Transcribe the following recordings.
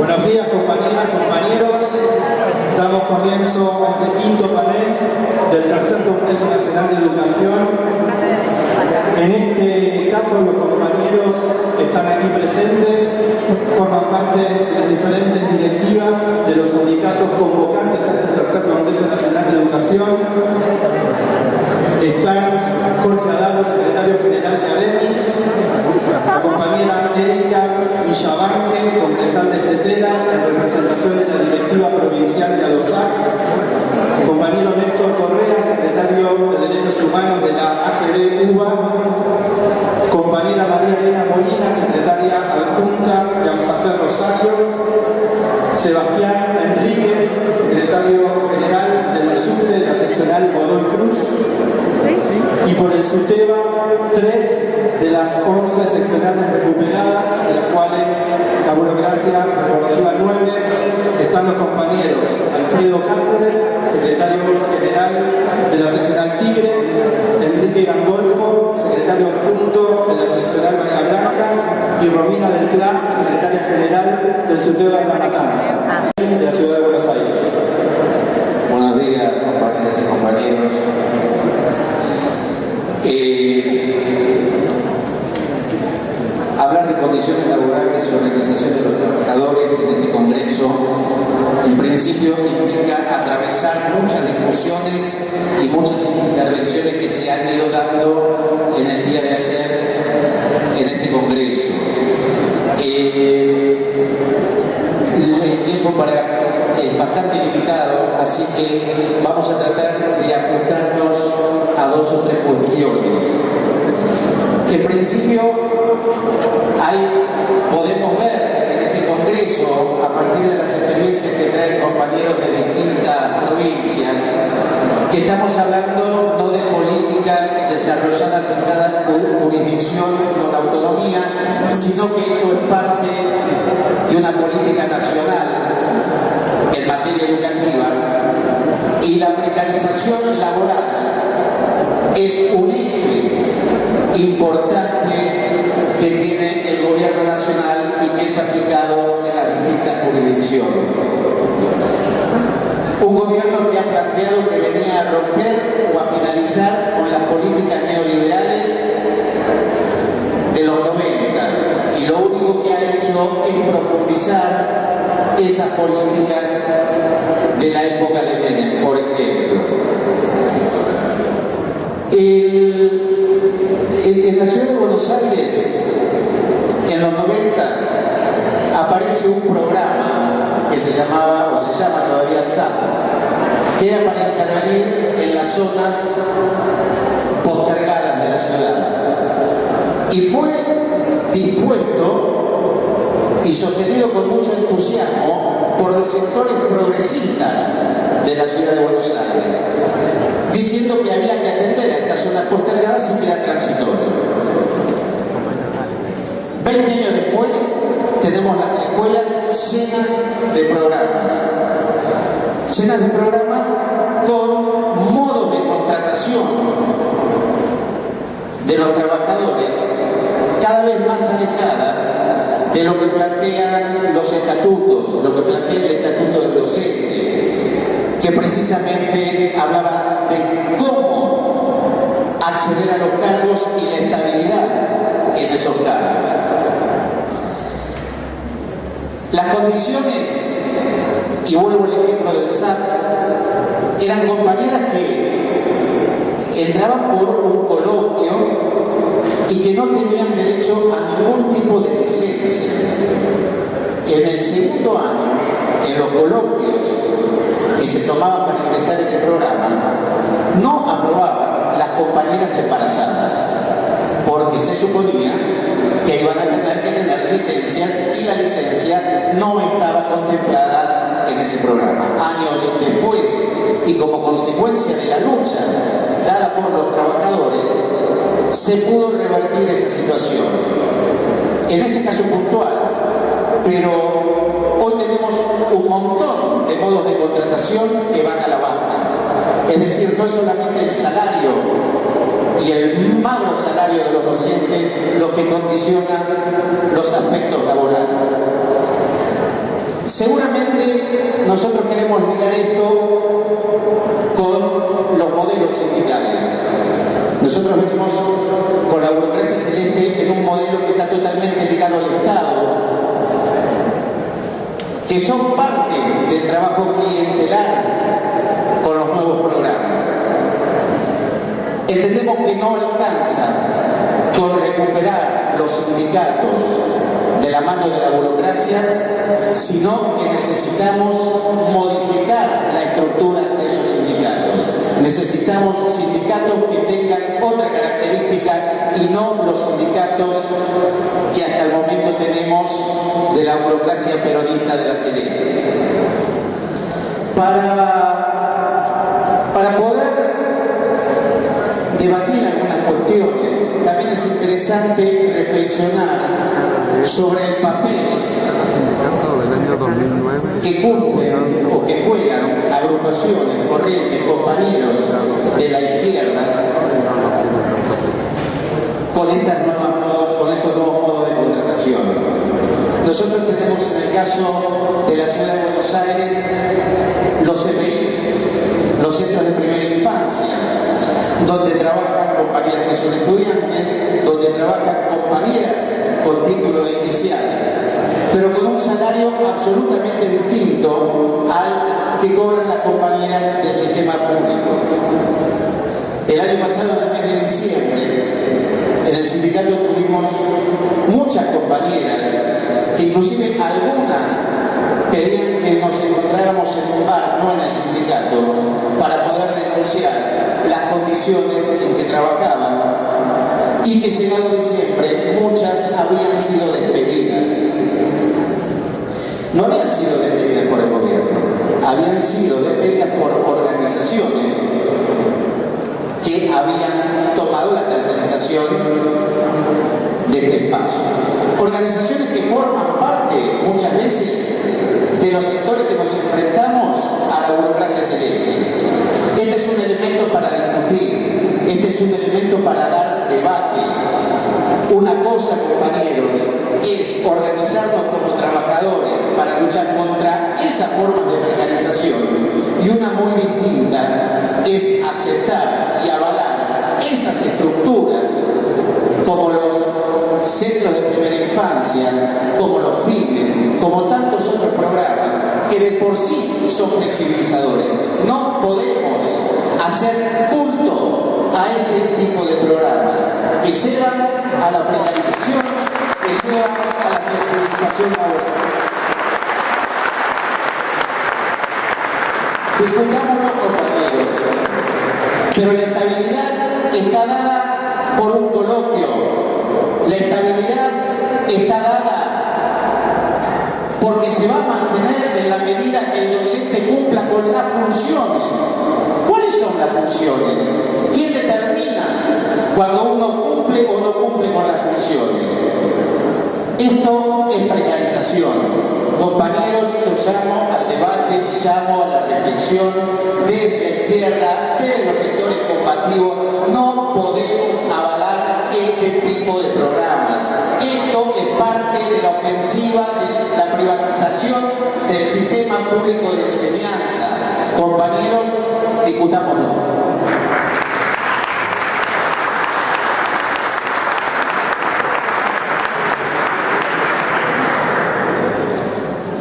Buenos días, compañeras, compañeros. Damos comienzo a este quinto panel del tercer Congreso Nacional de Educación. En este caso, los compañeros están aquí presentes, forman parte de las diferentes directivas de los sindicatos convocantes a este tercer Congreso Nacional de Educación. Están Jorge Adamo, secretario general de ADEMIS, la compañera Erika Villabanque, congresal de CETERA, en representación de la directiva provincial de ADOSAC, compañero Néstor Correa, secretario de Derechos Humanos de la AGD UBA, compañera María Elena Molina, secretaria adjunta de AMSAFER Rosario, Sebastián Enríquez, secretario general del SUTE de la seccional Godoy Cruz, y por el SUTEBA, 3 de las 11 seccionales recuperadas, de las cuales la burocracia reconoció a 9, están los compañeros Alfredo Cáceres, secretario general de la seccional Tigre, Enrique Gandolfo, secretario adjunto de la seccional Bahía Blanca, y Romina del Pla, secretaria general del SUTEBA de La Matanza, de la Ciudad de Buenos Aires. Buenos días, compañeras y compañeros. Hablar de condiciones laborales y organización de los trabajadores en este Congreso, en principio, implica atravesar muchas discusiones y muchas intervenciones que se han ido dando en el día de ayer en este Congreso. El tiempo es bastante limitado, así que vamos a tratar de ajustarnos a 2 o 3 cuestiones. En principio, podemos ver en este Congreso, a partir de las experiencias que traen compañeros de distintas provincias, que estamos hablando no de políticas desarrolladas en cada jurisdicción con autonomía, sino que esto es parte de una política nacional en materia educativa, y la precarización laboral es un eje importante que tiene el gobierno nacional y que es aplicado en las distintas jurisdicciones. Un gobierno que ha planteado que venía a romper o a finalizar con las políticas neoliberales de los 90, y lo único que ha hecho es profundizar esas políticas de la época de Menem, por ejemplo. En la ciudad de Buenos Aires, en los 90, aparece un programa que se llamaba, o se llama todavía SAP, que era para intervenir en las zonas postergadas de la ciudad. Y fue dispuesto y sostenido con mucho entusiasmo por los sectores progresistas de la ciudad de Buenos Aires, diciendo que había que atender a estas zonas postergadas y que era transitorio. 20 años después, tenemos las escuelas llenas de programas con modos de contratación de los trabajadores cada vez más alejada de lo que plantean los estatutos, lo que plantea el estatuto del docente, que precisamente hablaba de cómo acceder a los cargos y la estabilidad en esos cargos. Las condiciones, y vuelvo al ejemplo del SAT, eran compañeras que entraban por un coloquio y que no tenían derecho a ningún tipo de licencia. En el segundo año, en los coloquios que se tomaban para ingresar a ese programa, no aprobaban las compañeras embarazadas, porque se suponía que iban a tener que tener licencia, y la licencia no estaba contemplada en ese programa. Años después, y como consecuencia de la lucha dada por los trabajadores, se pudo revertir esa situación. En ese caso puntual, pero hoy tenemos un montón de modos de contratación que van a la baja. Es decir, no es solamente el salario y el magro salario de los docentes lo que condiciona los aspectos laborales. Seguramente nosotros queremos ligar esto con los modelos sindicales. Nosotros venimos con la burocracia celeste en un modelo que está totalmente ligado al Estado, que son parte del trabajo clientelar con los nuevos programas. Entendemos que no alcanza con recuperar los sindicatos de la mano de la burocracia, sino que necesitamos modificar la estructura de esos sindicatos. Necesitamos sindicatos que tengan otra característica y no los sindicatos que hasta el momento tenemos de la burocracia peronista de la Celeste. Para poder debatir algunas cuestiones, también es interesante reflexionar sobre el papel que cumplen o que juegan agrupaciones, corrientes, compañeros de la izquierda con estos nuevos modos de contratación. Nosotros tenemos en el caso de la ciudad de Buenos Aires los CPI, los centros de primera infancia, donde trabajan compañeras que son estudiantes, donde trabajan compañeras con título de inicial, pero con un salario absolutamente distinto al que cobran las compañeras del sistema público. El año pasado, en el mes de diciembre, en el sindicato tuvimos muchas compañeras, que inclusive algunas pedían que nos encontráramos en un bar, no en el sindicato, para poder denunciar las condiciones en que trabajaban, y que llegado diciembre muchas habían sido despedidas. No habían sido despedidas por el gobierno, habían sido despedidas por organizaciones que habían tomado la tercerización de este espacio. Organizaciones que forman parte muchas veces de los sectores que nos enfrentamos a la burocracia celeste. Este es un elemento para discutir, este es un elemento para dar debate. Una cosa, compañeros, es organizarnos como trabajadores para luchar contra esa forma de precarización, y una muy distinta es aceptar y avalar esas estructuras como los centros de primera infancia, como los FINES, como tantos otros programas que de por sí son flexibilizadores. No podemos hacer culto a ese tipo de programas que llevan a la precarización, que llevan a la flexibilización laboral. Discutámonos, compañeros, pero la estabilidad está dada por un coloquio. La estabilidad está dada porque se va a mantener en la medida que el docente cumpla con las funciones. ¿Cuáles son las funciones? ¿Quién determina cuando uno cumple o no cumple con las funciones? Esto es precarización. Compañeros, yo llamo al debate, llamo a la reflexión desde la izquierda, desde los sectores combativos. No podemos avalar este tipo de programas. Esto es parte de la ofensiva de la privatización del sistema público de enseñanza. Compañeros, discutámoslo.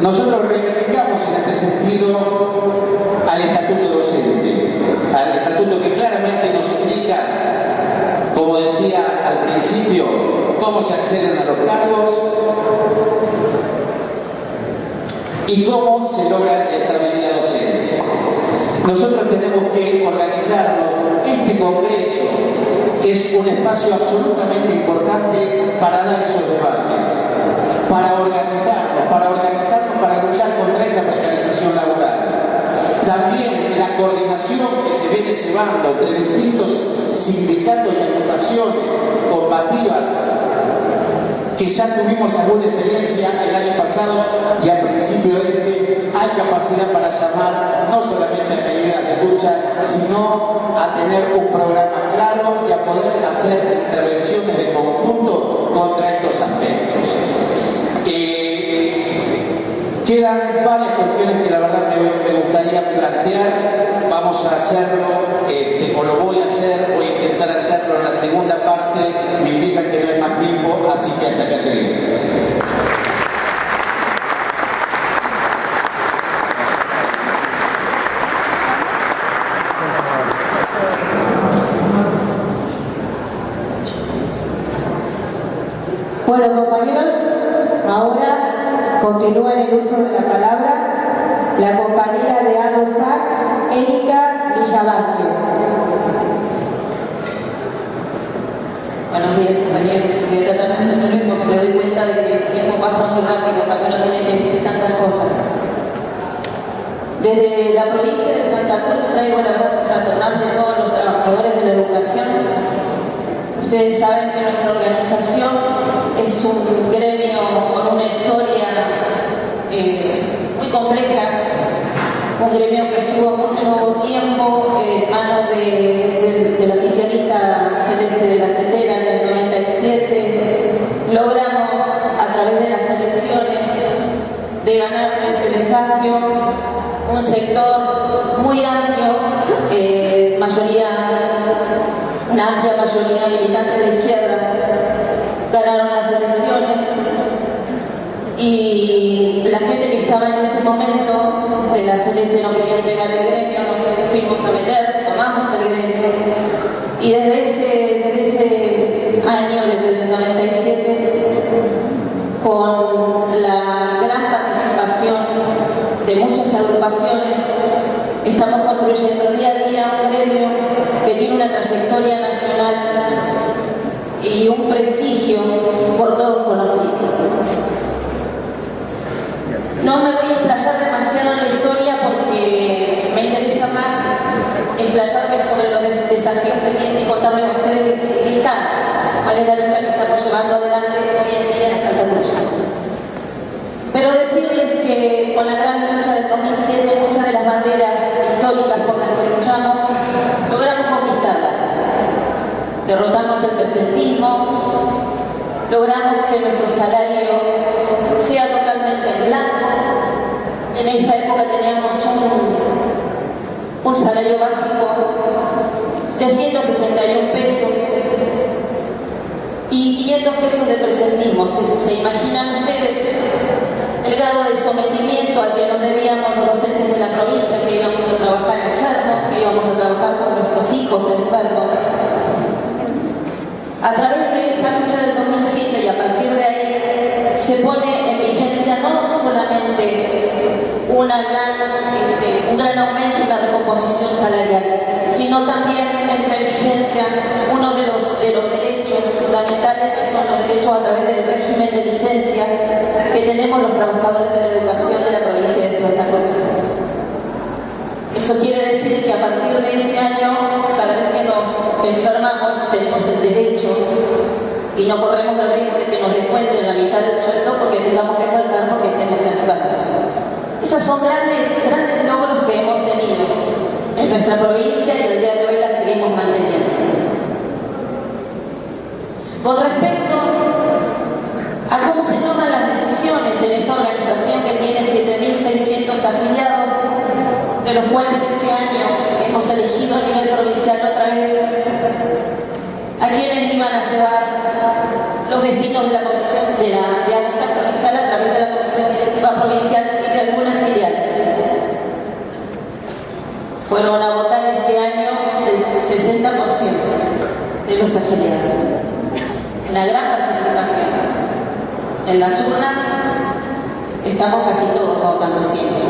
Nosotros reivindicamos en este sentido al estatuto docente, al estatuto que claramente nos indica, como decía al principio, cómo se acceden a los cargos y cómo se logra la estabilidad docente. Nosotros tenemos que organizarnos. Este congreso es un espacio absolutamente importante para dar esos debates, para organizarnos, para luchar contra esa precarización laboral. También la coordinación que se viene llevando entre distintos sindicatos y agrupaciones combativas, que ya tuvimos alguna experiencia el año pasado y al principio de este, hay capacidad para llamar no solamente a medidas de lucha, sino a tener un programa claro y a poder hacer intervenciones de conjunto contra estos aspectos. ¿Qué Quedan varias cuestiones que la verdad me gustaría plantear. Vamos a hacerlo, o lo voy a hacer, voy a intentar hacerlo en la segunda parte. Me indican que no hay más tiempo, así que hasta acá llegué. Bueno, compañeros, ahora continúa en el uso de la palabra la compañera de ADOSAC, Erika Villavante. Buenos días, compañeros. Voy a tratar de hacer lo mismo porque me doy cuenta de que el tiempo pasa muy rápido cuando uno tiene que decir tantas cosas. Desde la provincia de Santa Cruz traigo el abrazo fraternal de todos los trabajadores de la educación. Ustedes saben que nuestra organización es un gremio con una historia muy compleja, un gremio que estuvo mucho tiempo en manos del oficialista Celeste de la Cetera en el 97. Logramos a través de las elecciones de ganarles el espacio un sector muy amplio, una amplia mayoría militante de izquierda. Ganaron las elecciones y la gente que estaba en ese momento de la Celeste no quería entregar el gremio, nos fuimos a meter, tomamos el gremio y desde ese año, desde el 97, con la gran participación de muchas agrupaciones, estamos construyendo día a día un gremio que tiene una trayectoria nacional y un prestigio por todos conocido. No me voy a explayar demasiado en la historia porque me interesa más explayarme sobre los desafíos que tienen y contarles a ustedes qué estamos, cuál es la lucha que estamos llevando adelante hoy en día en Santa Cruz. Pero decirles que con la gran lucha del 2007 muchas de las banderas históricas por las que luchamos logramos conquistarlas. Derrotamos el presentismo, logramos que nuestro salario sea totalmente en blanco. En esa época teníamos un salario básico de 161 pesos y 500 pesos de presentismo. ¿Se imaginan ustedes el grado de sometimiento al que nos debíamos los docentes de la provincia, que íbamos a trabajar enfermos, que íbamos a trabajar con nuestros hijos enfermos? A través de esa lucha del 2007 y a partir de ahí se pone en vigencia no solamente un gran aumento y una recomposición salarial, sino también entra en vigencia uno de los derechos fundamentales, que son los derechos a través del régimen de licencias que tenemos los trabajadores de la educación de la provincia de Santa Cruz. Eso quiere decir que a partir de ese año, cada vez que nos enfermamos, tenemos el derecho y no corremos el riesgo de que nos descuenten la mitad del sueldo porque tengamos que faltar porque estemos enfermos. Esos son grandes logros que hemos tenido en nuestra provincia y el día de hoy la seguimos manteniendo. Con respecto a cómo se toman las decisiones en esta organización que tiene 7.600 afiliados, de los cuales este año hemos elegido a nivel provincial otra vez a quienes iban a llevar los destinos de la comisión de ADOSAC provincial a través de la comisión directiva provincial y de algunas filiales. Fueron a votar este año el 60% de los afiliados. Una gran participación. En las urnas estamos casi todos votando siempre.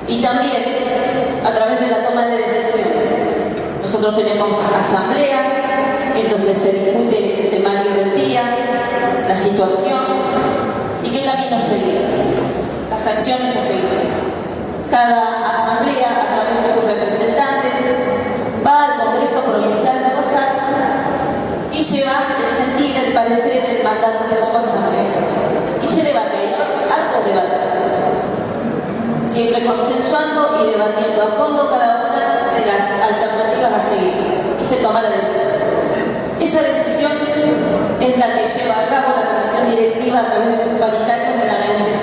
Y también a través de la toma de decisiones. Nosotros tenemos asambleas en donde se discute el temario del día, la situación y qué camino seguir, las acciones a seguir. Cada asamblea, a través de sus representantes, va al Congreso Provincial de ADOSAC y lleva el sentir, el parecer, el mandato de su asamblea. Y se debate, hay algo debate. Siempre consensuando y debatiendo a fondo cada una de las alternativas a seguir. Y se toma la decisión. Esa decisión es la que lleva a cabo la comisión directiva a través de sus paritarios de la negociación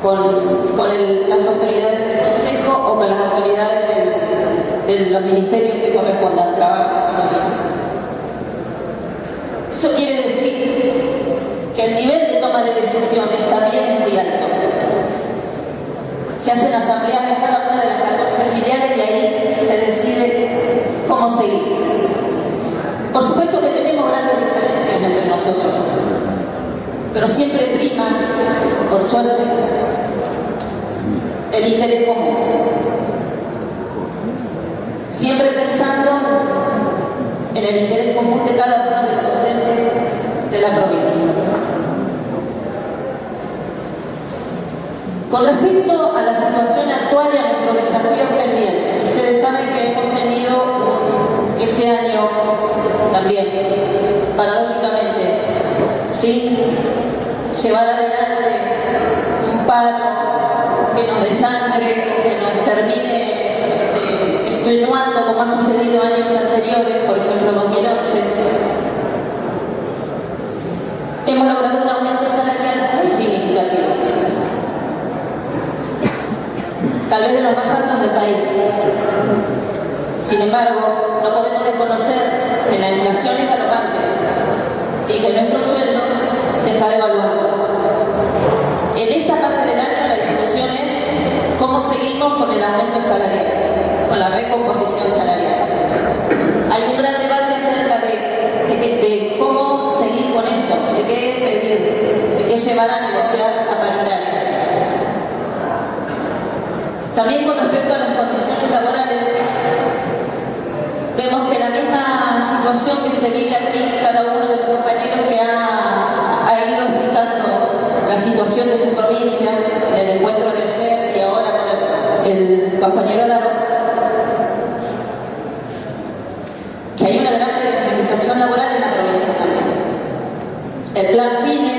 las autoridades del Consejo o con las autoridades de los ministerios que correspondan, trabajo, economía. Eso quiere decir que el nivel de toma de decisiones también es muy alto. Se hacen asambleas en cada una de las 14 filiales y ahí se decide cómo seguir. Por supuesto que tenemos grandes diferencias entre nosotros, pero siempre prima, por suerte, el interés común. Siempre pensando en el interés común de cada uno de los docentes de la provincia. Con respecto a la situación actual y a nuestros desafíos pendientes, ustedes saben que hemos tenido este año también, paradójicamente, sin llevar adelante un paro que nos desangre o que nos termine extenuando como ha sucedido años anteriores, por ejemplo 2011. Hemos logrado un aumento salarial muy significativo, tal vez de los más altos del país. Sin embargo, no podemos desconocer que la inflación es galopante y que nuestro sueldo se está devaluando. En esta parte del año la discusión es cómo seguimos con el aumento salarial, con la recomposición salarial. Hay un gran debate acerca de cómo seguir con esto, de qué pedir, de qué llevar a negociar a paritarias. También con respecto a las condiciones laborales, vemos que la misma situación que se vive aquí, cada uno de los compañeros que ha ido explicando la situación de su provincia en el encuentro de ayer y ahora con el compañero Laro, que hay una gran flexibilización laboral en la provincia también. El plan FINE,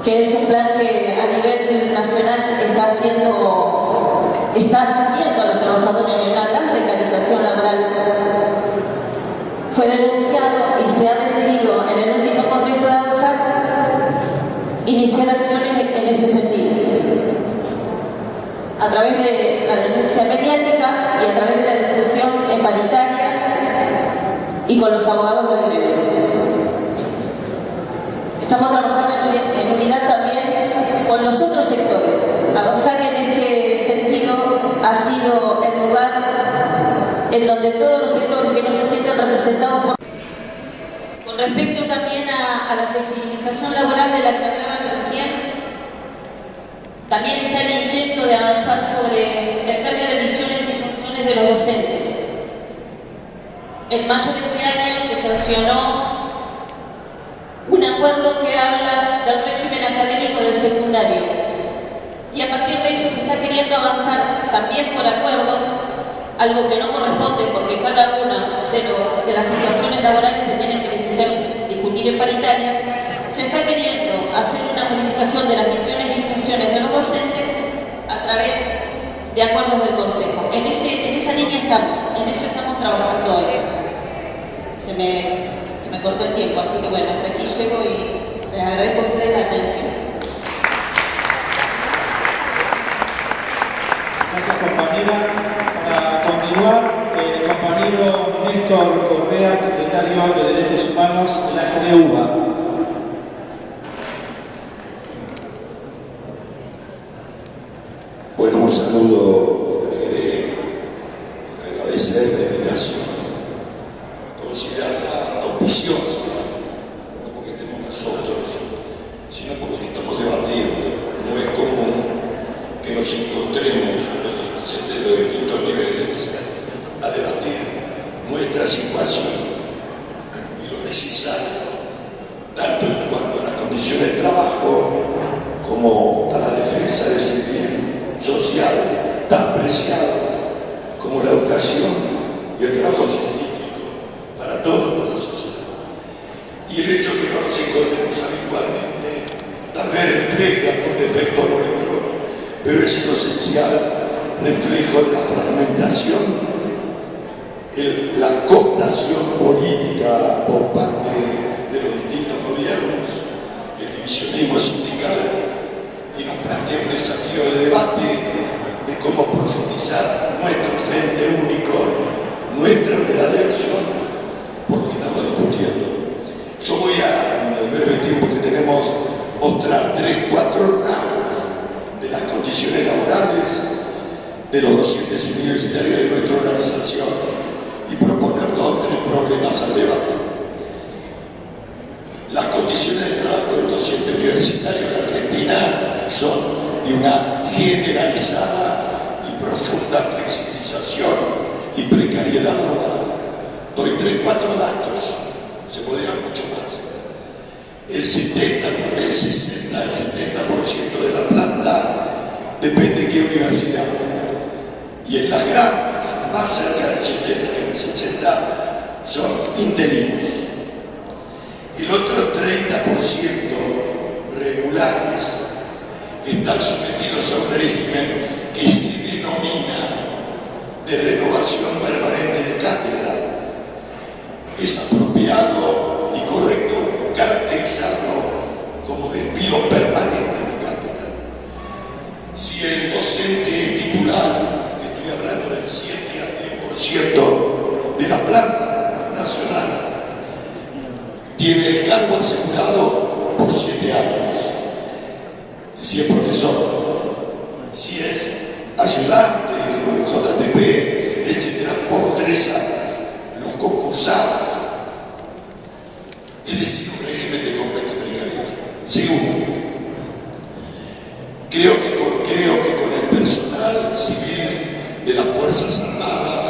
que es un plan que a nivel nacional está asumiendo a los trabajadores en una gran precarización laboral, fue denunciado y se ha decidido en el último Congreso de ADOSAC iniciar acciones en ese sentido, a través de la denuncia mediática y a través de la discusión en paritarias y con los abogados del gremio. Estamos trabajando en unidad también con los otros sectores. ADOSAC en este sentido ha sido el lugar en donde todos los sectores que no se sienten representados por... Con respecto también a la flexibilización laboral de la que hablaban recién, también está el intento de avanzar sobre el cambio de misiones y funciones de los docentes. En mayo de este año se sancionó un acuerdo que habla del régimen académico del secundario y a partir de eso se está queriendo avanzar también por acuerdo, algo que no corresponde porque cada una de las situaciones laborales se tienen que discutir en paritarias. Se está queriendo hacer una modificación de las misiones y funciones de los docentes a través de acuerdos del Consejo. En esa línea estamos, en eso estamos trabajando hoy. Se me cortó el tiempo, así que bueno, hasta aquí llego y les agradezco a ustedes la atención. Gracias, compañera. Para continuar, el compañero Néstor Correa, secretario de Derechos Humanos de la GDUBA. Bueno, un saludo de la GDE, agradecer la invitación, considerarla auspiciosa, no porque estemos nosotros, sino porque estamos debatiendo. No es común que nos encontremos de los distintos niveles a debatir nuestra situación y lo necesario, tanto en cuanto a las condiciones de trabajo como a la defensa de ese bien social tan preciado como la educación y el trabajo científico para toda la sociedad. Y el hecho de que no nos encontremos habitualmente tal vez refleja un defecto nuestro, pero es lo esencial reflejo de la fragmentación, la cooptación política por parte de los distintos gobiernos, el divisionismo sindical cómo profundizar nuestro frente único, nuestra unidad de acción, por lo que estamos discutiendo. Yo voy a, en el breve tiempo que tenemos, mostrar 3, 4 ramos de las condiciones laborales de los docentes universitarios de nuestra organización y proponer 2 o 3 problemas al debate. Las condiciones de trabajo del docente universitario en la Argentina son de una generalizada y profunda flexibilización y precariedad laboral. Doy 3 o 4 datos, se podrían mucho más. El 60, el 60, el 70% de la planta depende de qué universidad. Y en las grandes, más cerca del 70 y del 60, son interinos. El otro 30% regulares están sometidos a un régimen que se denomina de renovación permanente de cátedra. Es apropiado y correcto caracterizarlo como despido permanente de cátedra. Si el docente es titular, estoy hablando del 7 a 10% de la planta nacional, tiene el cargo asegurado por 7 años. Si es profesor, si es ayudante, JTP, etc., por 3 años. Los concursados, es decir, un régimen de completa precariedad. Segundo, creo que con el personal civil de las Fuerzas Armadas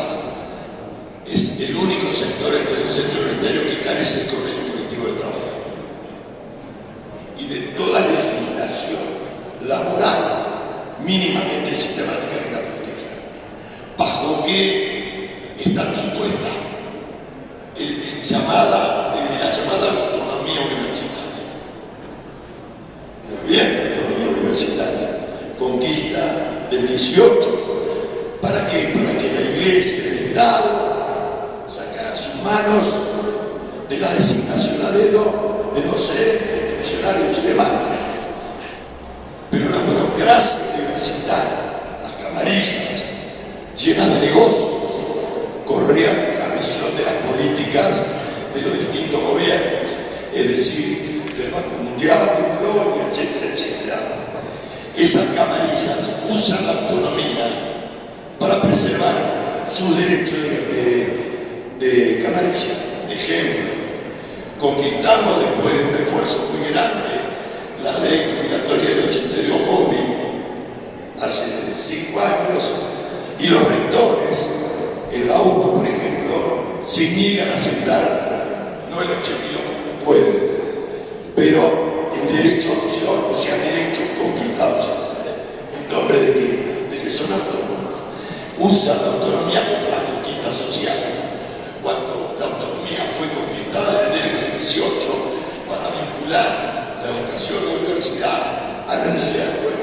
es el único sector del centro universitario que carece del convenio colectivo de trabajo y de toda legislación laboral mínimamente sistemática que la proteja. ¿Bajo qué estatuto está? El de la llamada autonomía universitaria. Muy bien, la autonomía universitaria. Conquista del 18. ¿Para qué? Para que la Iglesia, el Estado, sacara sus manos de la designación a dedo de docentes, funcionarios y demás. Pero la burocracia universitaria, las camarillas, llenas de negocios, correa de transmisión de las políticas de los distintos gobiernos, es decir, del Banco Mundial, de Bolonia, etcétera, etcétera. Esas camarillas usan la autonomía para preservar sus derechos de camarilla. Ejemplo, conquistamos después de un esfuerzo muy grande la ley jubilatoria del 82 móvil hace 5 años, y los rectores en la UBA, por ejemplo, se niegan a aceptar, no el 82 porque no pueden, pero el derecho a opción, o sea, derechos conquistados en nombre de que son autónomos. Usan la autonomía contra las conquistas sociales, cuando la autonomía fue conquistada en el 18 para vincular la educación de la universidad a la necesidad del pueblo.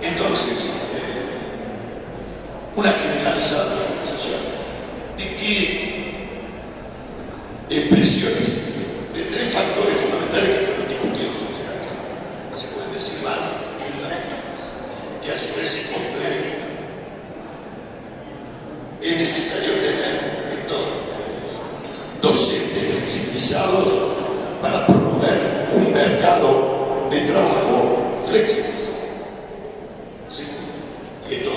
Entonces, una generalizada organización de qué expresiones, de 3 factores fundamentales que fueron discutidos acá. Se pueden decir más fundamentales, que a su vez se complementan. Es necesario tener en todos los niveles docentes flexibilizados para promover un mercado de trabajo flexible. Segundo, y esto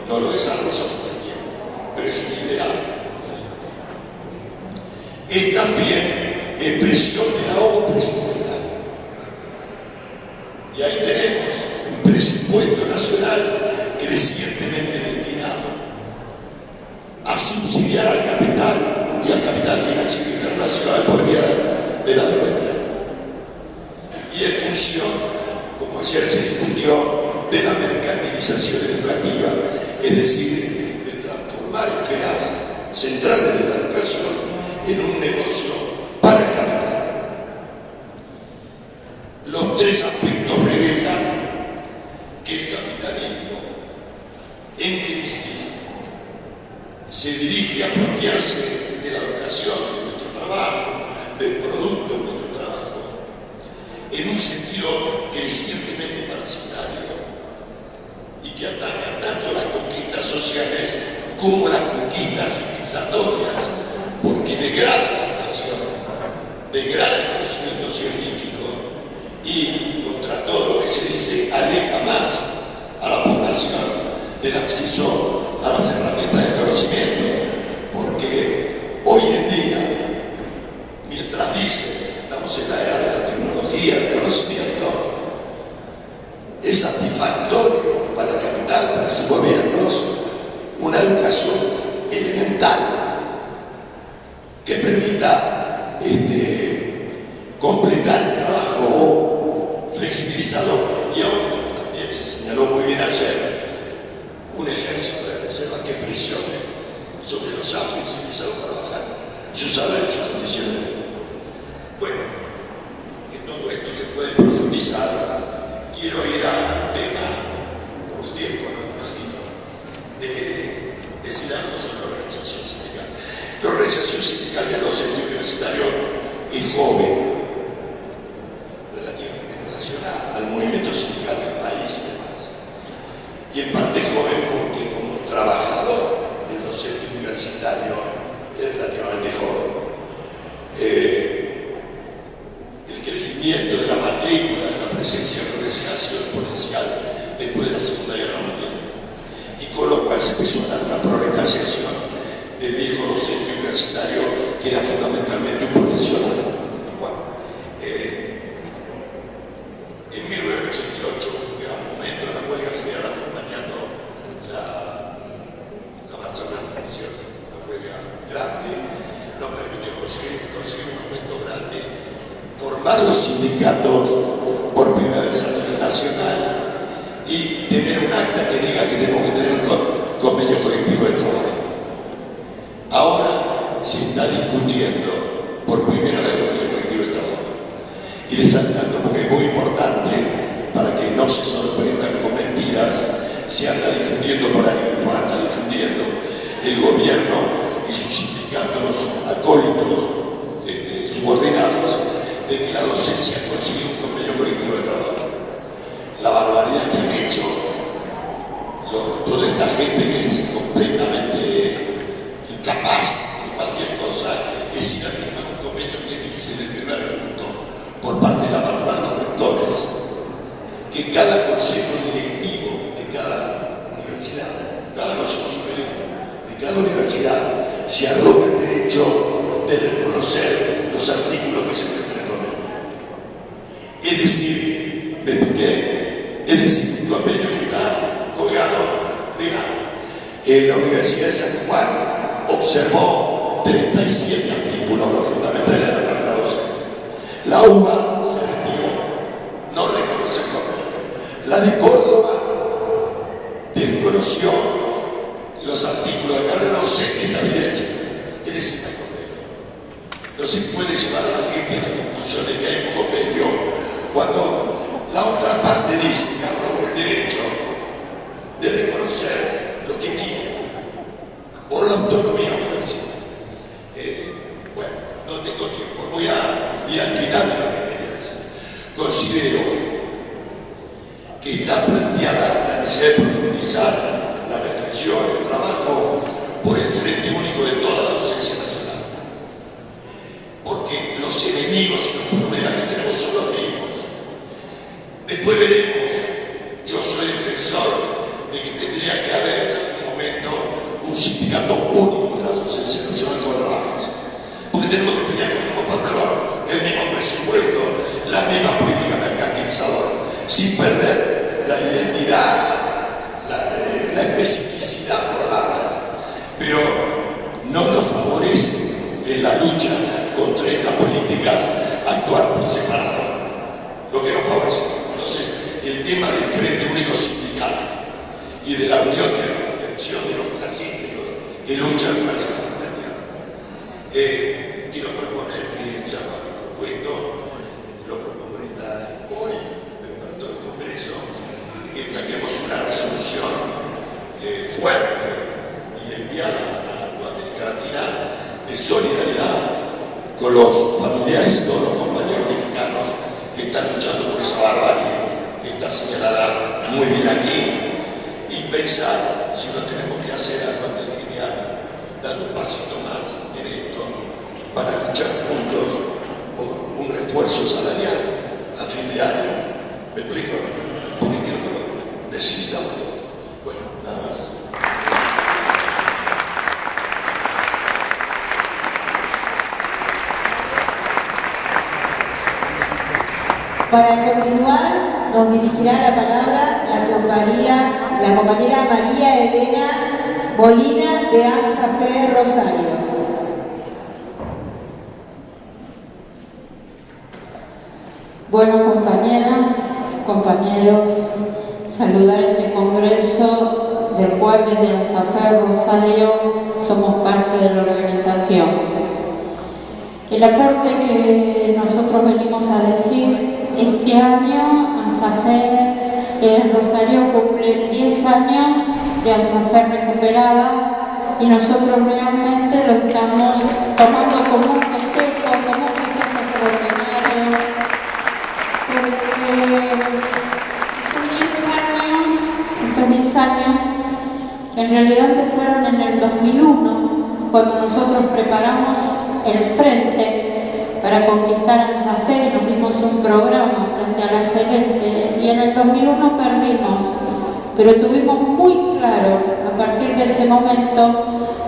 no lo desarrollamos también, pero es un ideal. Es también expresión del ahorro presupuestario. Y ahí tenemos un presupuesto nacional crecientemente destinado a subsidiar al capital y al capital financiero internacional por vía de la deuda externa. Y en función, como ayer se discutió, de la mercantilización educativa, es decir, de transformar esferas centrales de la educación en un negocio para el capital. Los 3 aspectos revelan que el capitalismo en crisis se dirige a apropiarse de la educación, de nuestro trabajo, del producto de nuestro trabajo, en un sentido crecientemente parasitario, conquistas sociales como las conquistas civilizatorias, porque degrada la educación, degrada el conocimiento científico y, contra todo lo que se dice, aleja más a la población del acceso a las herramientas de conocimiento, porque hoy en día, mientras dice, estamos en la era de la tecnología, del conocimiento, es satisfactorio para el capital, para sus gobiernos, una educación elemental que permita completar el trabajo flexibilizador. Y aún también se señaló muy bien ayer, un ejército de reserva que presione sobre los ya flexibilizados para bajar sus salarios y sus condiciones de vida. Bueno, en todo esto se puede profundizar. Quiero ir al tema, por los tiempos, no me imagino, de decir algo sobre la organización sindical. La organización sindical del docente universitario es joven, relativamente en relación al movimiento sindical del país y demás. Y en parte joven porque como trabajador el docente universitario es relativamente joven. El crecimiento de la matrícula, de la presencia de la universidad ha sido exponencial después de la Segunda Guerra Mundial, y con lo cual se empezó a dar una proletarización del viejo docente universitario que era fundamentalmente un profesional. Bueno, en 1988, un gran momento de la huelga general acompañando la marcha blanca, ¿cierto? La huelga grande nos permitió conseguir un momento grande, formar los sindicatos por primera vez a nivel nacional y tener un acta que diga que tenemos que tener un convenio colectivo de trabajo. Ahora se está discutiendo por primera vez el convenio colectivo de trabajo. Y les adelanto, porque es muy importante para que no se sorprendan con mentiras, se anda difundiendo por ahí, no anda difundiendo el gobierno y sus sindicatos acólitos subordinados, de que la docencia consigue un convenio colectivo de trabajo. La barbaridad que han hecho toda esta gente que es completamente incapaz de cualquier cosa es ir a firmar un convenio que dice en el primer punto, por parte de la patronal de los rectores, que cada consejo directivo de cada universidad, cada consejo superior de cada universidad se arroga el derecho de reconocer los artículos que se meten en el convenio. Es decir, ¿me expliqué? Es decir, un convenio que está colgado de nada. La Universidad de San Juan observó 37 artículos, los fundamentales de la carrera docente. La UBA se retiró, no reconoce el convenio. La de Córdoba desconoció los artículos de carrera docente en la vida de Chile. Es decir, no hay convenio. No se puede llevar a la gente a la conclusión de que hay un convenio cuando la otra parte dice que arroga el derecho de reconocer lo que tiene por la autonomía universitaria. Bueno, no tengo tiempo, voy a ir al final de lo que quería decir. Considero que está planteada la necesidad de profundizar la reflexión, el trabajo por el frente único de toda la docencia nacional. Porque los enemigos y los problemas que tenemos son los mismos. Después veremos, yo soy defensor de que tendría que haber en algún momento un sindicato único de la docencia nacional con ramas. Porque tenemos que pelear con el mismo patrón, el mismo presupuesto, la misma política mercantilizadora, sin perder la identidad, la especificidad por ramas. Pero no nos favorece en la lucha contra estas políticas actuar por separado. Lo que nos favorece. Entonces, el tema del Frente Único Sindical y de la unión de acción de los clasistas que luchan para que está planteado. Quiero proponer que ya lo he propuesto, lo propongo ahorita hoy, pero para todo el Congreso, que saquemos una resolución fuerte y enviada a toda América Latina de solidaridad con los familiares y todos los compañeros mexicanos que están luchando por esa barbarie que está señalada muy bien aquí, y pensar si no tenemos que hacer algo ante el fin de año, dando un pasito más en esto, para luchar juntos por un refuerzo salarial a fin de año. ¿Me explico? Porque creo que lo necesitamos todo. Bueno, nada más. Para continuar, nos dirigirá la palabra la compañera María Elena Molina de ANSAFE Rosario. Bueno, compañeras, compañeros, saludar este congreso del cual desde ANSAFE Rosario somos parte de la organización. El aporte que nosotros venimos a decir: este año ANSAFE Rosario cumple 10 años de ANSAFE recuperada, y nosotros realmente lo estamos tomando como un festejo extraordinario, porque estos 10 años que en realidad empezaron en el 2001, cuando nosotros preparamos el frente para conquistar ANSAFE y nos dimos un programa frente a la Celeste, y en el 2001 perdimos, pero tuvimos muy claro a partir de ese momento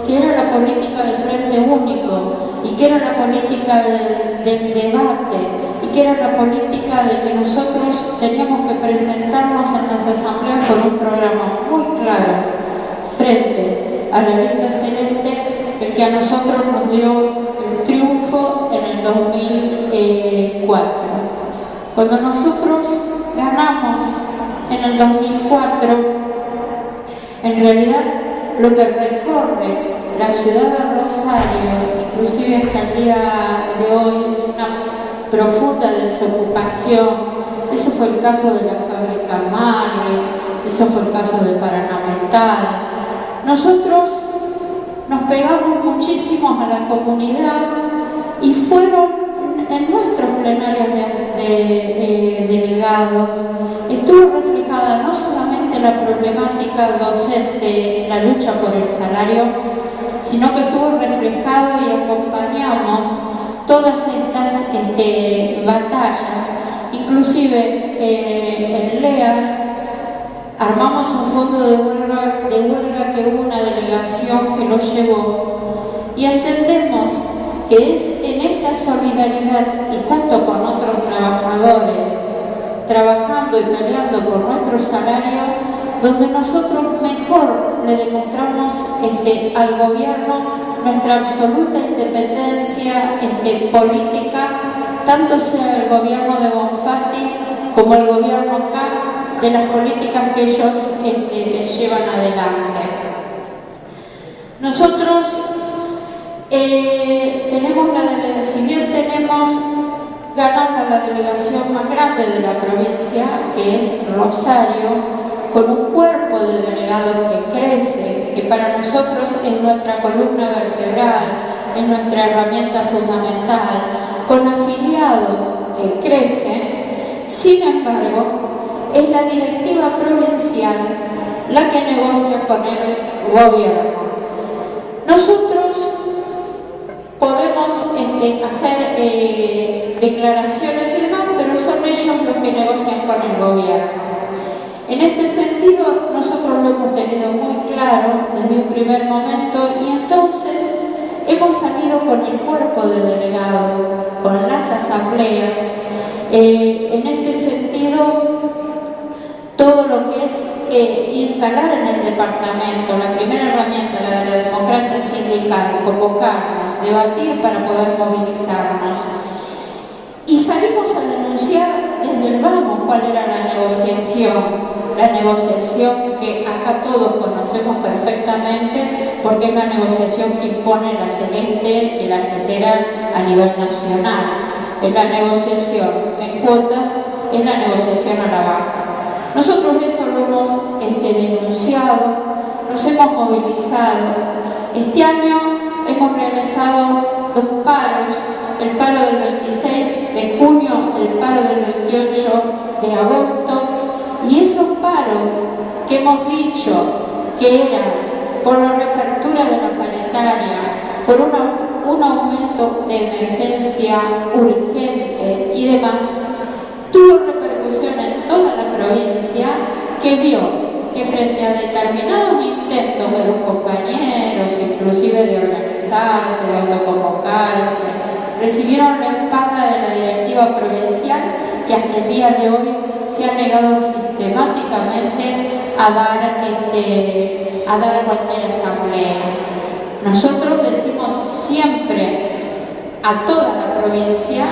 que era la política del Frente Único, y que era la política del debate, y que era la política de que nosotros teníamos que presentarnos en las asambleas con un programa muy claro frente a la lista celeste, el que a nosotros nos dio el triunfo en el 2004. Cuando nosotros ganamos en el 2004, en realidad lo que recorre la ciudad de Rosario, inclusive hasta el día de hoy, es una profunda desocupación. Eso fue el caso de la fábrica Marley, eso fue el caso de Paraná Metal. Nosotros nos pegamos muchísimo a la comunidad, y fueron en nuestros plenarios de delegados, estuvo reflejada no solamente la problemática docente, la lucha por el salario, sino que estuvo reflejado y acompañamos todas estas batallas. Inclusive en LEA armamos un fondo de huelga que hubo una delegación que lo llevó, y entendemos que es en esta solidaridad y junto con otros trabajadores trabajando y peleando por nuestro salario donde nosotros mejor le demostramos al gobierno nuestra absoluta independencia política, tanto sea el gobierno de Bonfatti como el gobierno acá, de las políticas que ellos llevan adelante. Nosotros si bien tenemos ganamos la delegación más grande de la provincia, que es Rosario, con un cuerpo de delegados que crece, que para nosotros es nuestra columna vertebral, es nuestra herramienta fundamental, con afiliados que crecen. Sin embargo, es la directiva provincial la que negocia con el gobierno. Nosotros podemos hacer declaraciones y demás, pero son ellos los que negocian con el gobierno. En este sentido, nosotros lo hemos tenido muy claro desde un primer momento, y entonces hemos salido con el cuerpo de delegado, con las asambleas. En este sentido, todo lo que es instalar en el departamento la primera herramienta, la de la democracia sindical, convocarnos, debatir para poder movilizarnos. Y salimos a denunciar desde el vamos cuál era la negociación que acá todos conocemos perfectamente, porque es la negociación que impone la Celeste y la CETERA a nivel nacional. Es la negociación en cuotas, es la negociación a la baja. Nosotros eso lo hemos denunciado, nos hemos movilizado. Este año hemos realizado 2 paros, el paro del 26 de junio, el paro del 28 de agosto, y esos paros que hemos dicho que era por la reapertura de la paritaria, por un aumento de emergencia urgente y demás, tuvo repercusión en toda la provincia, que vio que frente a determinados intentos de los compañeros, inclusive de organizarse, de autoconvocarse, recibieron la espalda de la directiva provincial, que hasta el día de hoy se ha negado sistemáticamente a dar cualquier asamblea. Nosotros decimos siempre a toda la provincia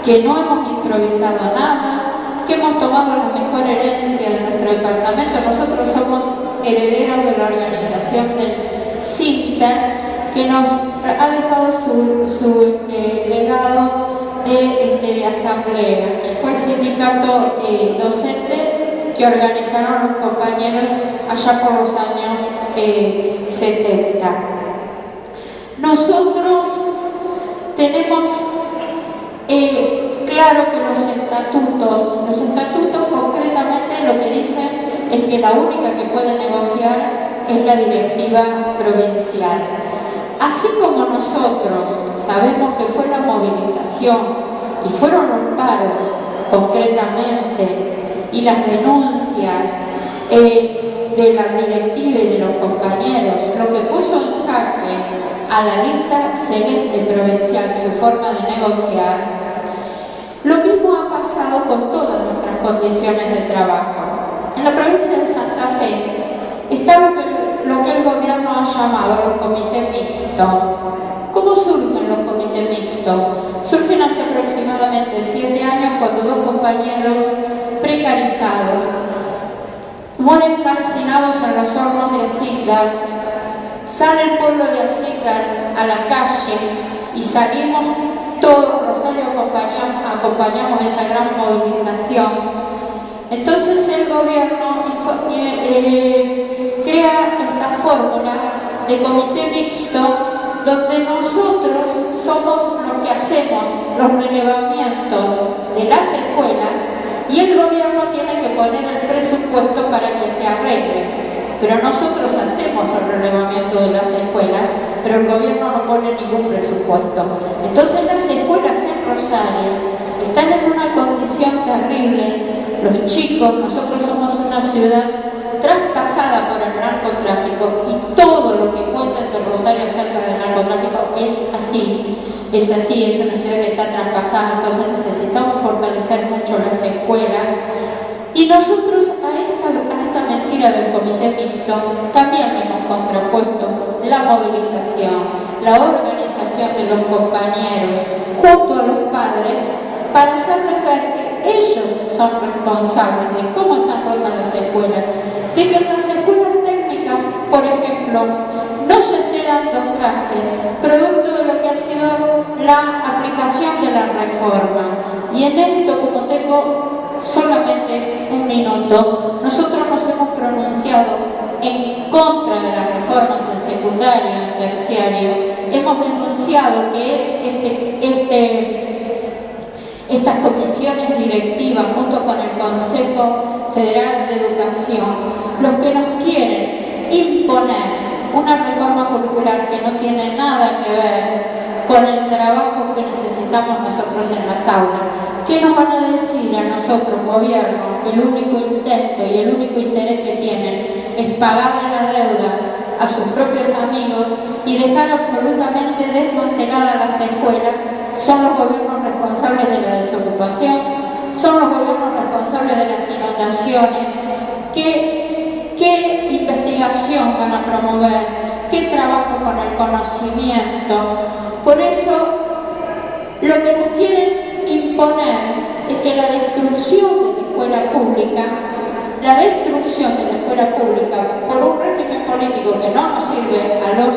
que no hemos improvisado nada, que hemos tomado la mejor herencia de nuestro departamento. Nosotros somos herederos de la organización del Sinter, que nos ha dejado su legado de asamblea, que fue el sindicato docente que organizaron los compañeros allá por los años 70. Nosotros tenemos claro que los estatutos concretamente lo que dicen es que la única que puede negociar es la directiva provincial. Así como nosotros sabemos que fue la movilización y fueron los paros concretamente y las denuncias de la directiva y de los compañeros lo que puso en jaque a la lista celeste provincial su forma de negociar, lo mismo ha pasado con todas nuestras condiciones de trabajo. En la provincia de Santa Fe está lo que el gobierno ha llamado los comités mixtos. ¿Cómo surgen los comités mixtos? Surgen hace aproximadamente 7 años cuando 2 compañeros precarizados mueren calcinados en los hornos de Asindar. Sale el pueblo de Asindar a la calle y salimos todos, Rosario acompañamos esa gran movilización. Entonces el gobierno crea esta fórmula de comité mixto donde nosotros somos los que hacemos los relevamientos de las escuelas y el gobierno tiene que poner el presupuesto para que se arregle. Pero nosotros hacemos el relevamiento de las escuelas, pero el gobierno no pone ningún presupuesto. Entonces las escuelas en Rosario están en una condición terrible. Los chicos, nosotros somos una ciudad traspasada por el narcotráfico y todo lo que cuentan de Rosario acerca del narcotráfico es así, es una ciudad que está traspasada, entonces necesitamos fortalecer mucho las escuelas. Y nosotros a esta mentira del comité mixto también hemos contrapuesto la movilización, la organización de los compañeros junto a los padres para hacerles ver que ellos son responsables de cómo están rotas las escuelas, de que en las escuelas técnicas, por ejemplo, no se esté dando clase, producto de lo que ha sido la aplicación de la reforma. Y en esto, como tengo solamente un minuto, nosotros nos hemos pronunciado en contra de las reformas en secundario, en terciario. Hemos denunciado que es estas comisiones directivas junto con el Consejo Federal de Educación los que nos quieren imponer una reforma curricular que no tiene nada que ver con el trabajo que necesitamos nosotros en las aulas. ¿Qué nos van a decir a nosotros, gobierno, que el único intento y el único interés que tienen es pagarle la deuda a sus propios amigos y dejar absolutamente desmanteladas las escuelas? Son los gobiernos responsables de la desocupación, son los gobiernos responsables de las inundaciones. ¿Qué investigación van a promover? ¿Qué trabajo con el conocimiento? Por eso, lo que nos quieren imponer es que la destrucción de la escuela pública, por un régimen político que no nos sirve a los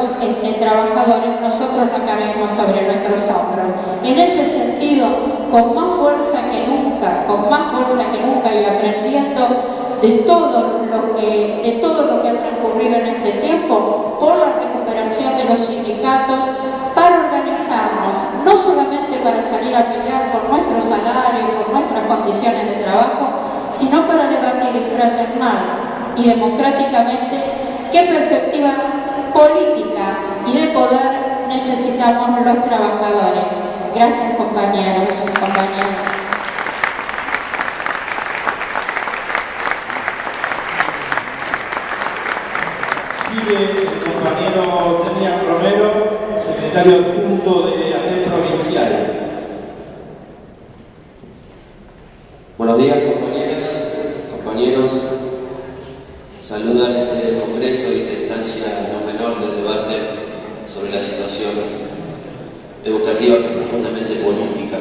trabajadores, nosotros la carguemos sobre nuestros hombros. En ese sentido, con más fuerza que nunca y aprendiendo de todo lo que ha transcurrido en este tiempo, por la recuperación de los sindicatos, para organizarnos, no solamente para salir a pelear por nuestro salario, por nuestras condiciones de trabajo, sino para debatir y fraternar y democráticamente qué perspectiva política y de poder necesitamos los trabajadores. Gracias, compañeros y compañeras. Sigue el compañero Demian Romero, secretario adjunto de ATEM provincial. Buenos días, compañeras, compañeros. Saludar este congreso y esta instancia no menor del debate sobre la situación educativa, que es profundamente política.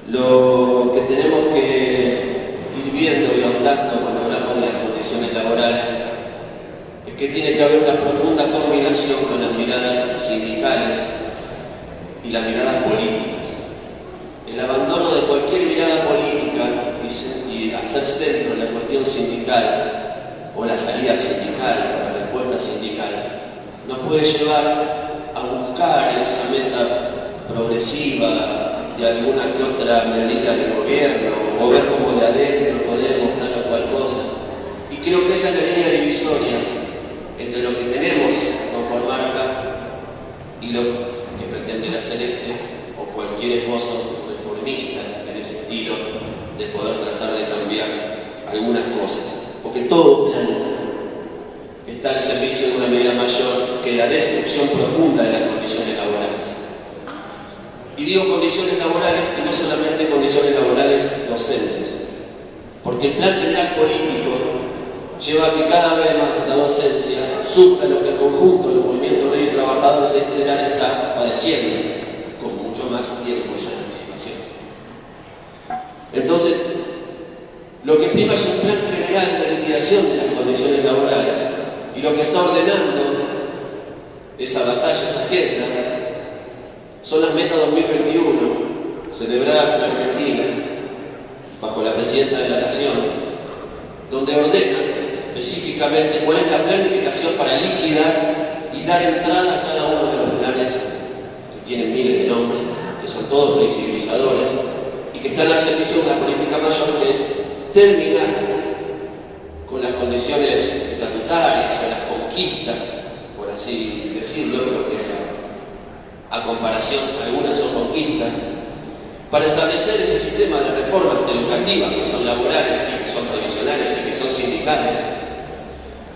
Lo que tenemos que ir viendo y ahondando cuando hablamos de las condiciones laborales es que tiene que haber una profunda combinación con las miradas sindicales y las miradas políticas. El abandono de cualquier mirada política y hacer centro en la cuestión sindical o la salida sindical o la respuesta sindical nos puede llevar a buscar esa meta progresiva de alguna que otra medida del gobierno o ver cómo de adentro podemos dar a cual cosa. Y creo que esa es la línea divisoria entre lo que tenemos que conformar acá y lo que pretende la Celeste o cualquier esbozo reformista en ese estilo de poder tratar de cambiar algunas cosas, porque todo plan está al servicio de una medida mayor que la destrucción profunda de las condiciones laborales. Y digo condiciones laborales y no solamente condiciones laborales docentes, porque el plan general político lleva a que cada vez más la docencia sufra lo que el conjunto del movimiento obrero y trabajadores en general está padeciendo, con mucho más tiempo ya de anticipación. Entonces, lo que prima es un plan general de liquidación de las condiciones laborales, y lo que está ordenando esa batalla, esa agenda, son las metas 2021, celebradas en Argentina, bajo la Presidenta de la Nación, donde ordena específicamente cuál es la planificación para liquidar y dar entrada a cada uno de los planes que tienen miles de nombres, que son todos flexibilizadores y que están al servicio de una política mayor, que es terminar con las condiciones estatutarias o las conquistas, por así decirlo, porque a comparación algunas son conquistas, para establecer ese sistema de reformas educativas que son laborales y que son previsionales y que son sindicales,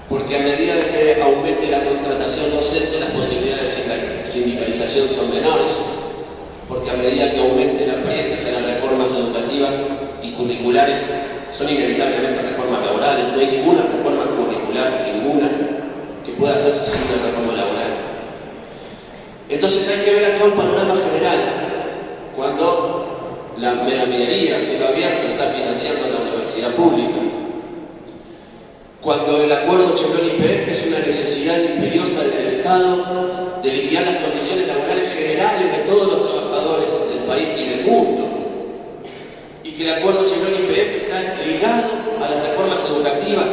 porque a medida que aumente la contratación docente las posibilidades de sindicalización son menores, porque a medida que aumenten aprietes en las reformas educativas y curriculares son inevitablemente reformas laborales. No hay ninguna reforma curricular, ninguna, que pueda hacerse sin una reforma laboral. Entonces hay que ver acá un panorama general. Cuando la minería, cielo abierto, está financiando la universidad pública, cuando el acuerdo Chevron-YPF es una necesidad imperiosa del Estado de liquidar las condiciones laborales generales de todos los trabajadores del país y del mundo, y que el acuerdo Chevron-YPF está ligado a las reformas educativas,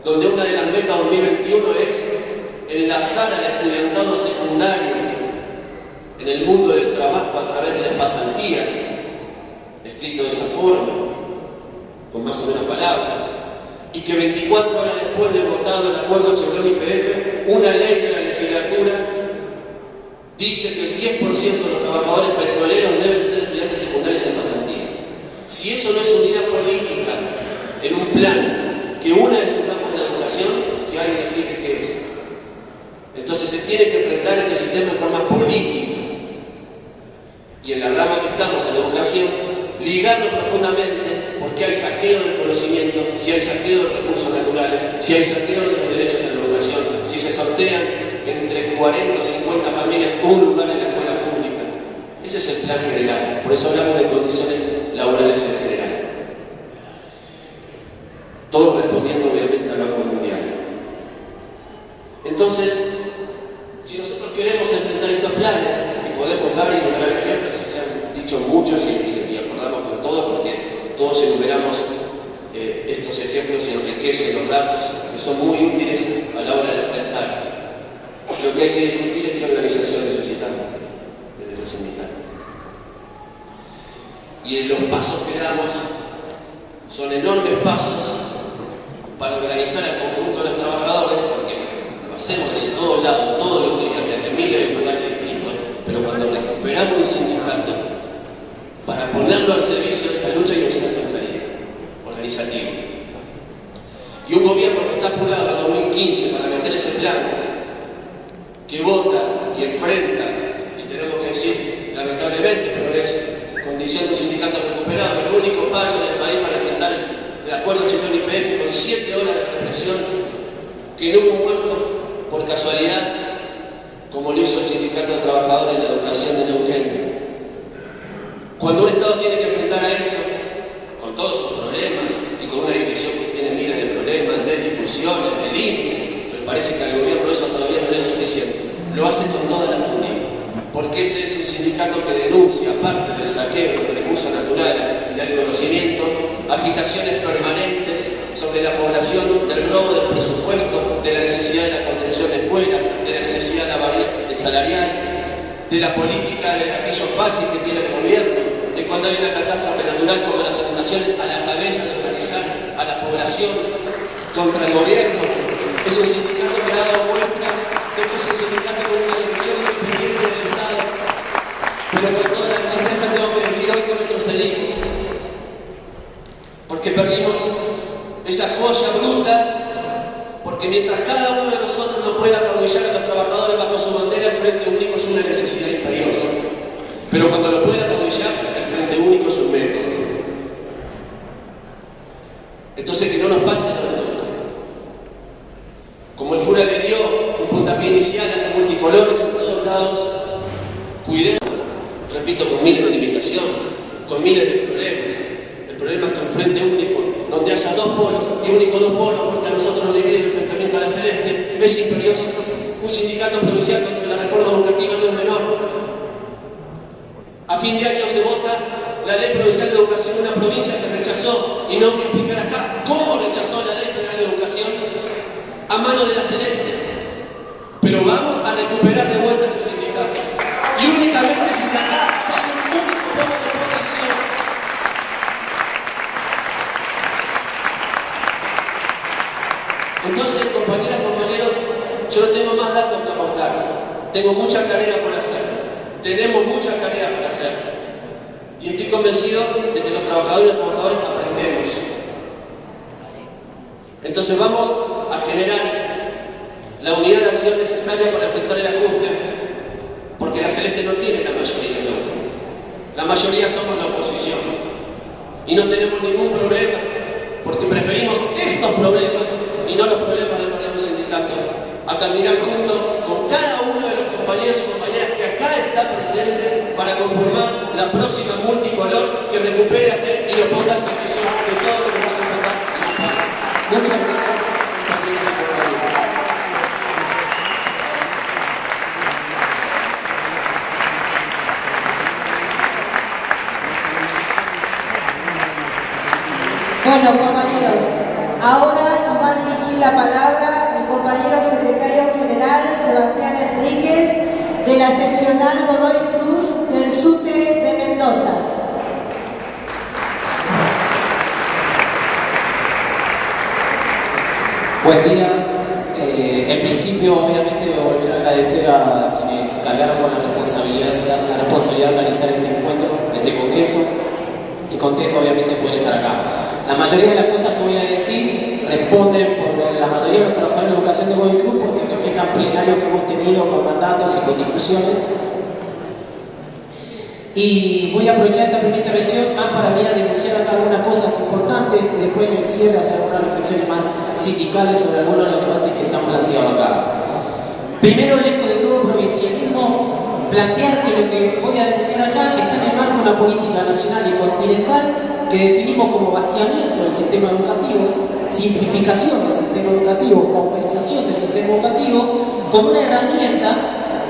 donde una de las metas 2021 es enlazar al estudiantado secundario en el mundo del trabajo a través de las pasantías, escrito de esa forma, con más o menos palabras, y que 24 horas después de votado el acuerdo Chevron-YPF, una ley de la legislatura dice que el 10% de los trabajadores petroleros deben ser estudiantes secundarios en pasantía. Si eso no es unidad política en un plan que una de sus ramas de la educación, que alguien explique qué es. Entonces se tiene que enfrentar este sistema en forma política. Y en la rama que estamos, en la educación, ligarlo profundamente, porque hay saqueo del conocimiento, si hay saqueo de recursos naturales, si hay saqueo de los derechos en la educación, si se sortean entre 40 o 50 familias un lugar en la escuela pública. Ese es el plan general. Por eso hablamos de condiciones laborales en general. Todo respondiendo obviamente al Banco Mundial. Entonces, si nosotros queremos enfrentar estos planes, y podemos dar y enumerar ejemplos, y se han dicho muchos y acordamos con todos, porque todos enumeramos estos ejemplos y enriquecen los datos, que son muy útiles a la hora de enfrentar. Lo que hay que discutir es qué organización necesitamos desde los sindicatos. Y los pasos que damos son enormes pasos para organizar al conjunto de los trabajadores, porque lo hacemos desde todos lados, todos los días, desde miles de lugares distintos, pero cuando recuperamos un sindicato, para ponerlo al servicio de esa lucha hay un centro organizativo. Y un gobierno que está apurado en 2015 para meter ese plan, que vota y enfrenta, y tenemos que decir, lamentablemente, pero es condición de un sindicato recuperado, el único paro del país para enfrentar el acuerdo Chiclón-YPF con 7 horas de represión, que no hubo muerto por casualidad, como lo hizo el Sindicato de Trabajadores de la Educación de Neuquén. Cuando un Estado tiene que enfrentar a eso, con todos sus problemas, y con una dirección que tiene miles de problemas, de discusiones, de límites, pero parece que al gobierno eso todavía no es suficiente, lo hace con toda la furia, porque ese es un sindicato que denuncia, aparte del saqueo de recursos naturales y del conocimiento, agitaciones permanentes sobre la población, del robo del presupuesto, de la necesidad de la construcción de escuelas, de la necesidad del salarial, de la política del gatillo fácil que tiene el gobierno, de cuando hay una catástrofe natural como las inundaciones, a la cabeza de organizar a la población contra el gobierno. Es un sindicato que ha dado muestras de que es un sindicato con una dirección independiente del Estado, pero con toda la tristeza tengo que decir hoy que retrocedimos, porque perdimos esa joya bruta, porque mientras cada uno de nosotros no pueda acaudillar a los trabajadores bajo su bandera, el Frente Único es una necesidad imperiosa. Pero cuando lo pueda acaudillar, el Frente Único es un método. Entonces que no nos pase lo de nunca. Como el FURA le dio un puntapié inicial a los multicolores en todos lados, cuidemos, repito, con miles de limitaciones, con miles de problemas. El problema es que un Frente Único, donde haya dos polos, y único dos polos, porque a nosotros nos divide el enfrentamiento a la celeste, es imperioso. Un sindicato provincial contra la reforma educativa no es menor. A fin de año se vota la ley provincial de educación en una provincia que rechazó, y no voy a explicar acá cómo rechazó la ley federal de educación a mano de la celeste. Pero vamos a recuperar de vuelta ese sindicato. Y únicamente si de acá sale un único polo de oposición. Entonces, compañeras, compañeros, yo no tengo más datos que aportar. Tengo mucha tarea por hacer. Tenemos mucha tarea por hacer. Y estoy convencido de que los trabajadores y los trabajadores aprendemos. Entonces vamos a generar la unidad de acción necesaria para enfrentar el ajuste, porque la celeste no tiene la mayoría, no. La mayoría somos la oposición. Y no tenemos ningún problema, porque preferimos estos problemas y no los problemas de perder un sindicato, a caminar juntos con cada uno de los compañeros y compañeras que acá está presente para conformar la próxima multicolor que recupere aquel y lo ponga al servicio de todos los que estamos acá en la parte. Muchas gracias, compañeras y compañeros. Bueno, compañeros, ahora nos va a dirigir la palabra el compañero secretario general Sebastián Enríquez de la seccional Godoy Cruz del SUTE de Mendoza. Buen día. En principio, obviamente, me volver a agradecer a quienes se cargaron con la responsabilidad de organizar este encuentro, este congreso, y contento, obviamente, de poder estar acá. La mayoría de las cosas que voy a decir responden por la mayoría de los trabajadores de educación de Godoy Cruz, porque reflejan plenarios que hemos tenido con mandatos y con discusiones. Y voy a aprovechar esta primera intervención más para venir a denunciar acá algunas cosas importantes y después en el cierre hacer algunas reflexiones más sindicales sobre algunos de los debates que se han planteado acá. Primero, lejos de todo provincialismo, plantear que lo que voy a denunciar acá está en el marco de una política nacional y continental que definimos como vaciamiento del sistema educativo, simplificación del sistema educativo, pauperización del sistema educativo, con una herramienta,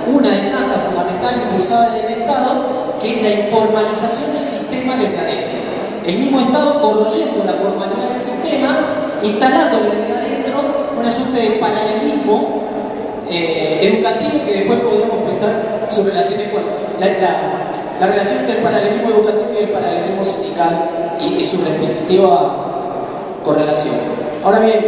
una de tantas fundamentales impulsada desde el Estado, que es la informalización del sistema desde adentro. El mismo Estado corroyendo la formalidad del sistema, instalándole desde adentro una suerte de paralelismo educativo que después podríamos pensar sobre la relación entre el paralelismo educativo y el paralelismo sindical y su respectiva correlación. Ahora bien,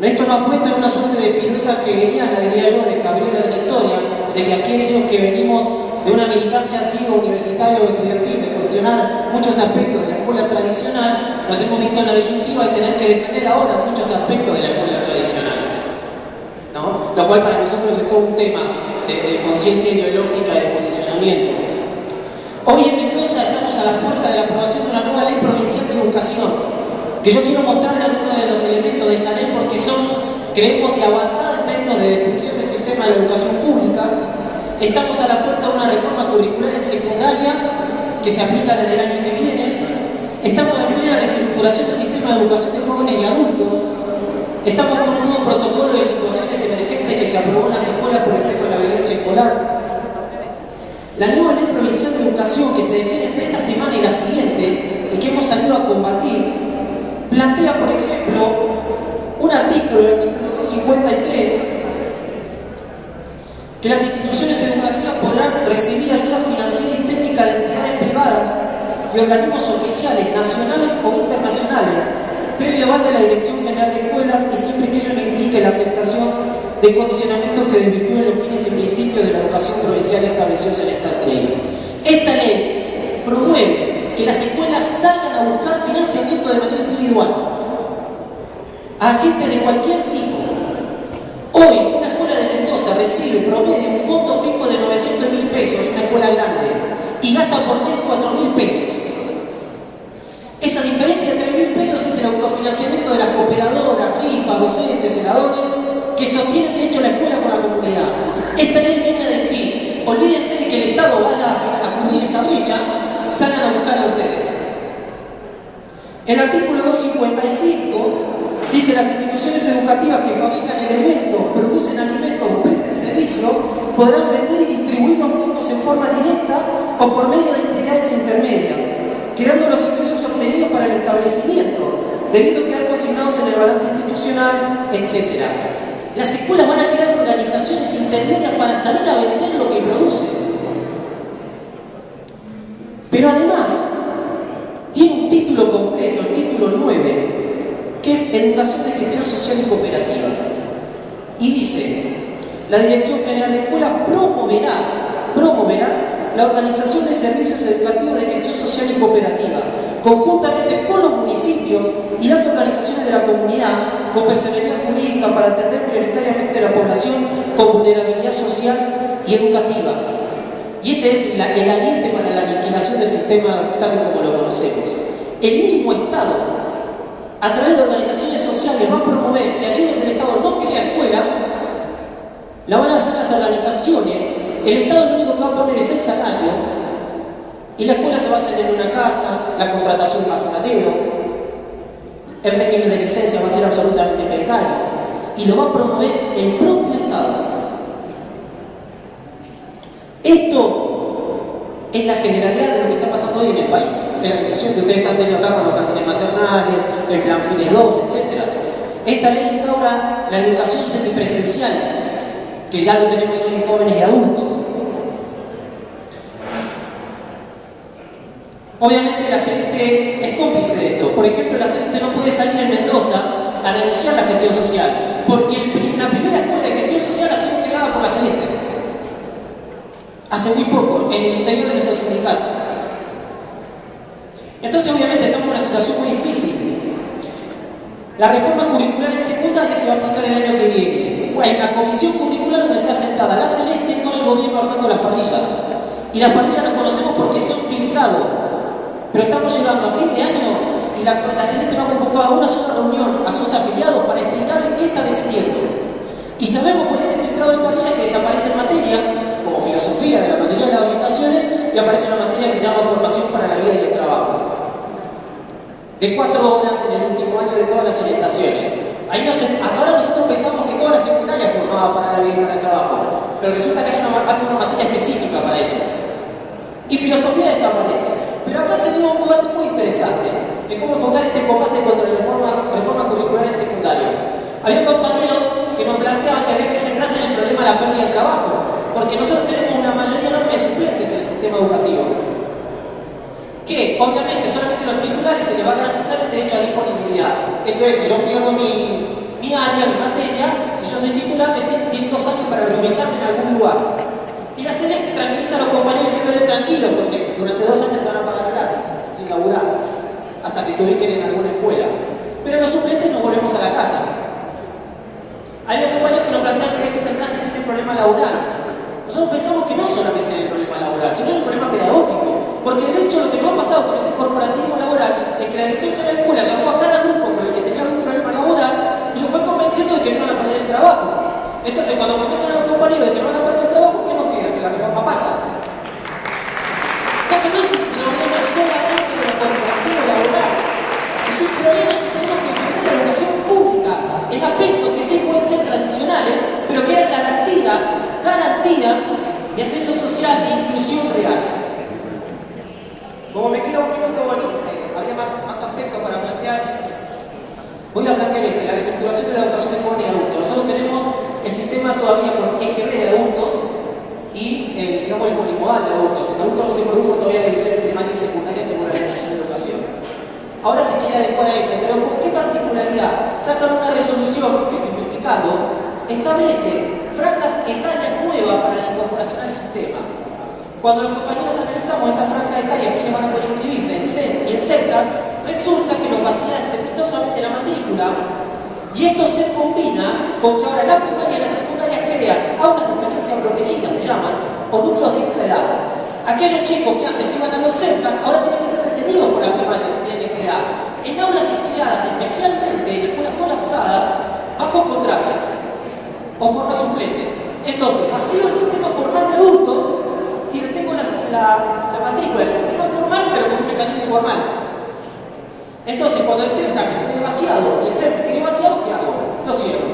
esto nos ha puesto en una suerte de pirueta hegeliana, diría yo, de cabriola de la historia, de que aquellos que venimos de una militancia así, universitaria o estudiantil, de cuestionar muchos aspectos de la escuela tradicional, nos hemos visto en la disyuntiva de tener que defender ahora muchos aspectos de la escuela tradicional, ¿no? Lo cual para nosotros es todo un tema de conciencia ideológica y de posicionamiento. Hoy en Mendoza estamos a la puerta de la aprobación de una nueva ley provincial de educación, que yo quiero mostrarle algunos de los elementos de esa ley porque son, creemos, de avanzada en términos de destrucción del sistema de la educación pública. Estamos a la puerta de una reforma curricular en secundaria que se aplica desde el año que viene. Estamos en plena reestructuración del sistema de educación de jóvenes y adultos. Estamos con un nuevo protocolo de situaciones emergentes que se aprobó en las escuelas por el tema de la violencia escolar. La nueva ley provincial de educación que se define entre esta semana y la siguiente y que hemos salido a combatir, plantea, por ejemplo, un artículo, el artículo 253, que las instituciones educativas podrán recibir ayuda financiera y técnica de entidades privadas y organismos oficiales, nacionales o internacionales, previo aval de la Dirección General de Escuelas y siempre que ello no implique la aceptación de condicionamientos que desvirtúen los fines y principios de la educación provincial establecidos en esta ley. Esta ley promueve que las escuelas salgan a buscar financiamiento de manera individual a agentes de cualquier tipo. Hoy, una escuela de Mendoza recibe promedio un fondo fijo de 900.000 pesos, una escuela grande, y gasta por mes 4.000 pesos. Esa diferencia de 3.000 pesos es el autofinanciamiento de las cooperadoras, rifas, docentes, senadores, que sostienen de hecho la escuela con la comunidad. Esta ley viene a decir, olvídense de que el Estado vaya a cubrir esa brecha, salgan a buscarla ustedes. El artículo 255 dice: las instituciones educativas que fabrican elementos, producen alimentos o presten servicios podrán vender y distribuir los mismos en forma directa o por medio de entidades intermedias, quedando los ingresos obtenidos para el establecimiento, debiendo quedar consignados en el balance institucional, etc. Las escuelas van a crear organizaciones intermedias para salir a vender lo que producen. Pero además, tiene un título completo, el título 9, que es Educación de Gestión Social y Cooperativa. Y dice: la Dirección General de Escuelas promoverá la organización de servicios educativos de gestión social y cooperativa, conjuntamente con los municipios y las organizaciones de la comunidad, con personalidad jurídica para atender prioritariamente a la población con vulnerabilidad social y educativa. Y este es el aliente para la aniquilación del sistema tal y como lo conocemos. El mismo Estado, a través de organizaciones sociales, va a promover que allí donde el Estado no crea escuela, la van a hacer las organizaciones. El Estado lo único que va a poner es el salario y la escuela se va a hacer en una casa, la contratación va a ser a dedo, el régimen de licencia va a ser absolutamente precario y lo va a promover el propio Estado. Esto es la generalidad de lo que está pasando hoy en el país. En la educación que ustedes están teniendo acá con los jardines maternales, el plan Fines 2, etc. Esta ley instaura la educación semipresencial, que ya lo tenemos hoy en jóvenes y adultos. Obviamente la Celeste es cómplice de esto. Por ejemplo, la Celeste no puede salir en Mendoza a denunciar la gestión social, porque la primera escuela de gestión social ha sido creada por la Celeste hace muy poco, en el interior de nuestro sindicato. Entonces obviamente estamos en una situación muy difícil. La reforma curricular en secundaria se va a aplicar el año que viene. Hay una comisión curricular donde está sentada la Celeste con el gobierno armando las parrillas. Y las parrillas las conocemos porque se han filtrado. Pero estamos llegando a fin de año y la Celeste no ha convocado a una sola reunión a sus afiliados para explicarles qué está decidiendo. Y sabemos por ese filtrado de parrillas que desaparecen materias como filosofía de la mayoría de las orientaciones y aparece una materia que se llama formación para la vida y el trabajo. De 4 horas en el último año de todas las orientaciones. Hasta ahora nosotros pensamos que toda la secundaria formaba para la vida y para el trabajo, pero resulta que es una materia específica para eso. Y filosofía desaparece. Pero acá se dio un debate muy interesante de cómo enfocar este combate contra la reforma curricular en secundaria. Había compañeros que nos planteaban que había que centrarse en el problema de la pérdida de trabajo, porque nosotros tenemos una mayoría enorme de suplentes en el sistema educativo. que obviamente solamente los titulares se les va a garantizar el derecho a disponibilidad. Esto es, si yo pierdo mi área, mi materia, si yo soy titular, me tienen 2 años para reubicarme en algún lugar. Y la Celeste tranquiliza a los compañeros diciéndole tranquilo, porque durante 2 años te van a pagar gratis, sin laburar, hasta que te ubiquen en alguna escuela. Pero los suplentes nos volvemos a la casa. Hay compañeros que nos plantean que hay que centrarse en ese problema laboral. Nosotros pensamos que no solamente en el problema laboral, sino en el problema pedagógico. Porque de hecho lo que nos ha pasado con ese corporativismo laboral es que la Dirección General de Escuela llamó a cada grupo con el que tenía algún problema laboral y lo fue convenciendo de que no iban a perder el trabajo. Entonces cuando convencen a los compañeros de que no van a perder el trabajo, ¿qué nos queda? Que la reforma pasa. Entonces no es un problema solamente del corporativo laboral, es un problema que tenemos que defender la educación pública en aspectos que sí pueden ser tradicionales, pero que hay garantía de ascenso social, de inclusión real. Como me queda un minuto, bueno, habría más aspectos para plantear. Voy a plantear la reestructuración de la educación de jóvenes y adultos. Nosotros tenemos el sistema todavía con EGB de adultos y digamos el polimodal de adultos. En adultos no se produjo todavía la división de primaria y secundaria según la Ley Nacional de Educación. Ahora se quiere adecuar a eso, pero ¿con qué particularidad? Sacan una resolución que, simplificando, establece franjas etarias nuevas para la incorporación al sistema. Cuando los compañeros analizamos esa franja etaria, quienes van a poder inscribirse en CENS y en CEPCA, resulta que nos vacía estrepitosamente la matrícula y esto se combina con que ahora la primaria y la secundaria crean aulas de experiencia protegida, se llaman, o núcleos de extra edad. Aquellos chicos que antes iban a los CEPCAs ahora tienen que ser retenidos por la primaria si tienen extra edad. En aulas creadas especialmente en escuelas colapsadas, bajo contrato o formas suplentes. Entonces, vacío el sistema formal de adultos y retengo la matrícula del sistema formal, pero con un mecanismo informal. Entonces, cuando el CEPCA me quede vaciado y el CEPCA quede vaciado, ¿qué hago? Lo cierro.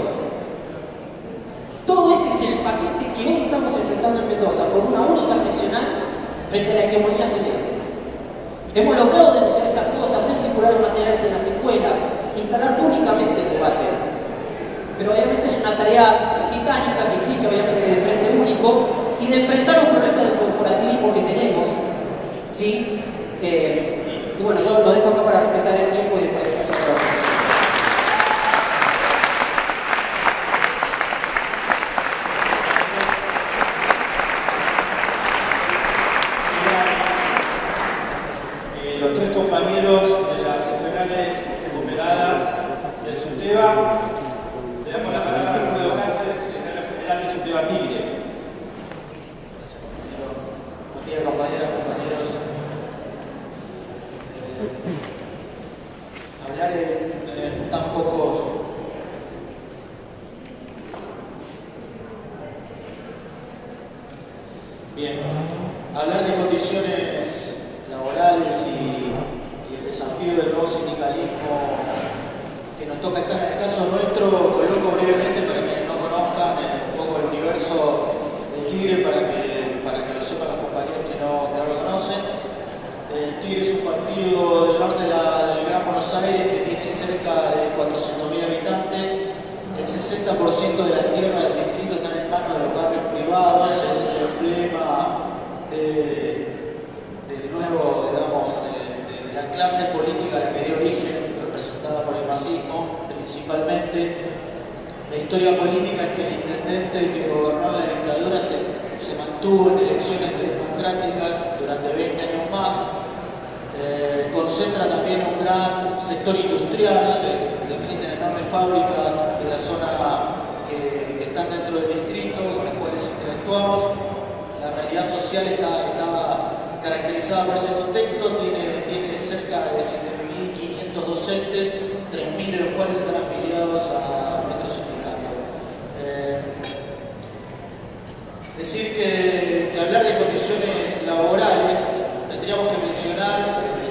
Todo este es el paquete que hoy estamos enfrentando en Mendoza por una única seccional frente a la hegemonía celeste. Hemos logrado denunciar estas cosas, hacer circular los materiales en las escuelas, instalar públicamente el debate. Pero obviamente es una tarea titánica que exige obviamente de frente único y de enfrentar los problemas del corporativismo que tenemos, ¿sí? Y bueno, yo lo dejo acá para respetar el tiempo y después hacer otra cosa. Los 3 compañeros de las seccionales recuperadas del SUTEBA, le damos la palabra a Alfredo Cáceres, secretario general del SUTEBA Tigre. Buen día, compañeras, compañeros. Hablar en tan pocos hablar de condiciones laborales y el desafío del nuevo sindicalismo que nos toca estar en el caso nuestro, coloco brevemente para quienes no conozcan un poco el universo de Tigre para que lo sepan los compañeros que no lo conocen. Tigre es un partido del norte del Gran Buenos Aires que tiene cerca de 400.000 habitantes. El 60% de las tierras del distrito están en manos de los barrios privados. Es el emblema del nuevo, digamos, de la clase política a la que dio origen, representada por el masismo principalmente. La historia política es que el intendente que gobernó la dictadura se mantuvo en elecciones democráticas durante 20 años más. Concentra también un gran sector industrial, existen enormes fábricas de la zona que están dentro del distrito, con las cuales interactuamos. La realidad social está caracterizada por ese contexto, tiene cerca de 7.500 docentes, 3.000 de los cuales están afiliados a nuestro sindicato. Decir que hablar de condiciones laborales, tendríamos que mencionar,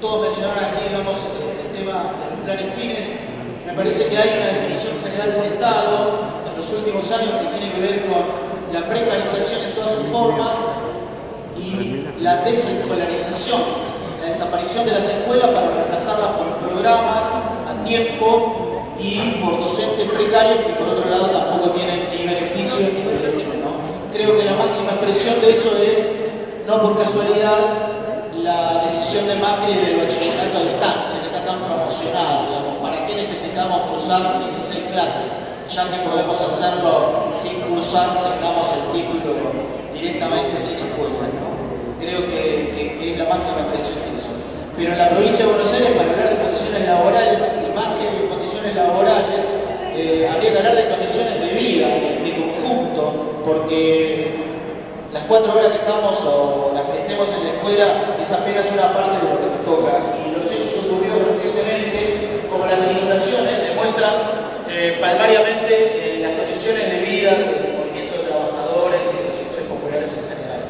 todos mencionaron aquí, digamos, el tema de los planes fines. Me parece que hay una definición general del Estado en los últimos años que tiene que ver con la precarización en todas sus formas y la desescolarización, la desaparición de las escuelas para reemplazarlas por programas a tiempo y por docentes precarios que por otro lado tampoco tienen ni beneficios ni derechos, ¿no? Creo que la máxima expresión de eso es, no por casualidad, la decisión de Macri del bachillerato a distancia, que está tan promocionado, digamos, ¿para qué necesitamos cursar 16 clases? Ya que podemos hacerlo sin cursar, tengamos el título directamente sin escuela, ¿no? Creo que es la máxima expresión de eso. Pero en la provincia de Buenos Aires, para hablar de condiciones laborales, y más que de condiciones laborales, habría que hablar de condiciones de vida, de conjunto, porque las 4 horas que estamos o las que estemos en la escuela es apenas una parte de lo que nos toca. Y los hechos ocurridos recientemente, como las inundaciones, demuestran palmariamente las condiciones de vida del movimiento de trabajadores y de los sectores populares en general.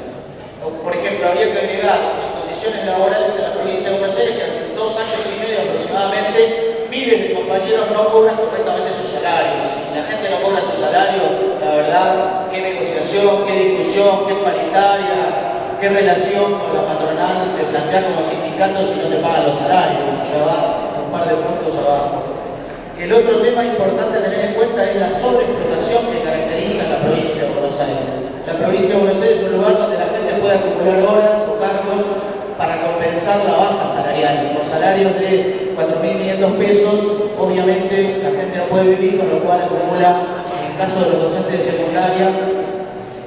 Por ejemplo, habría que agregar en condiciones laborales en la provincia de Buenos Aires que hace 2 años y medio aproximadamente miles de compañeros no cobran correctamente sus salarios. Si la gente no cobra su salario, la verdad, qué negociación, qué discusión, qué paritaria, qué relación con la patronal te plantea como sindicato si no te pagan los salarios, ya vas un par de puntos abajo. El otro tema importante a tener en cuenta es la sobreexplotación que caracteriza la provincia de Buenos Aires. La provincia de Buenos Aires es un lugar donde la gente puede acumular horas o cargos para compensar la baja salarial. Por salarios de 4.500 pesos, obviamente la gente no puede vivir, con lo cual acumula, en el caso de los docentes de secundaria,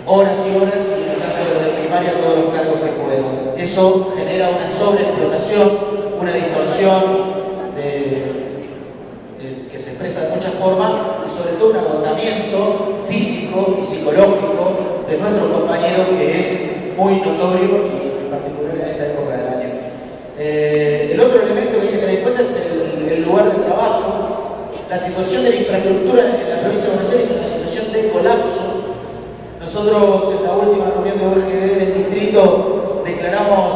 horas y horas, y en el caso de los de primaria, todos los cargos que puedan. Eso genera una sobreexplotación, una distorsión que se expresa de muchas formas, y sobre todo un agotamiento físico y psicológico de nuestros compañeros que es muy notorio, y en particular en esta época del año. El otro elemento que hay que tener en cuenta es el lugar de trabajo. La situación de la infraestructura en la provincia de Buenos Aires es una situación de colapso. Nosotros en la última reunión de UGD en el distrito declaramos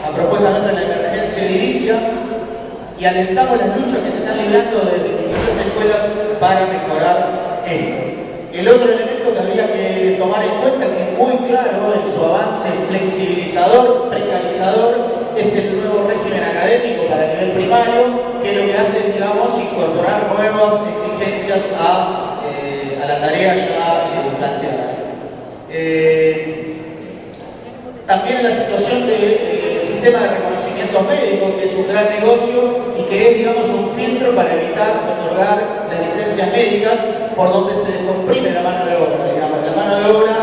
a propuesta nuestra la emergencia edilicia y alentamos las luchas que se están librando desde distintas escuelas para mejorar esto. El otro elemento que habría que tomar en cuenta, que es muy claro en su avance flexibilizador, precarizador, es el nuevo régimen académico para el nivel primario, que lo que hace, digamos, incorporar nuevas exigencias a la tarea ya planteada. También la situación del sistema de reconocimiento médico, que es un gran negocio y que es, digamos, un filtro para evitar otorgar las licencias médicas, por donde se comprime la mano de obra, digamos. La mano de obra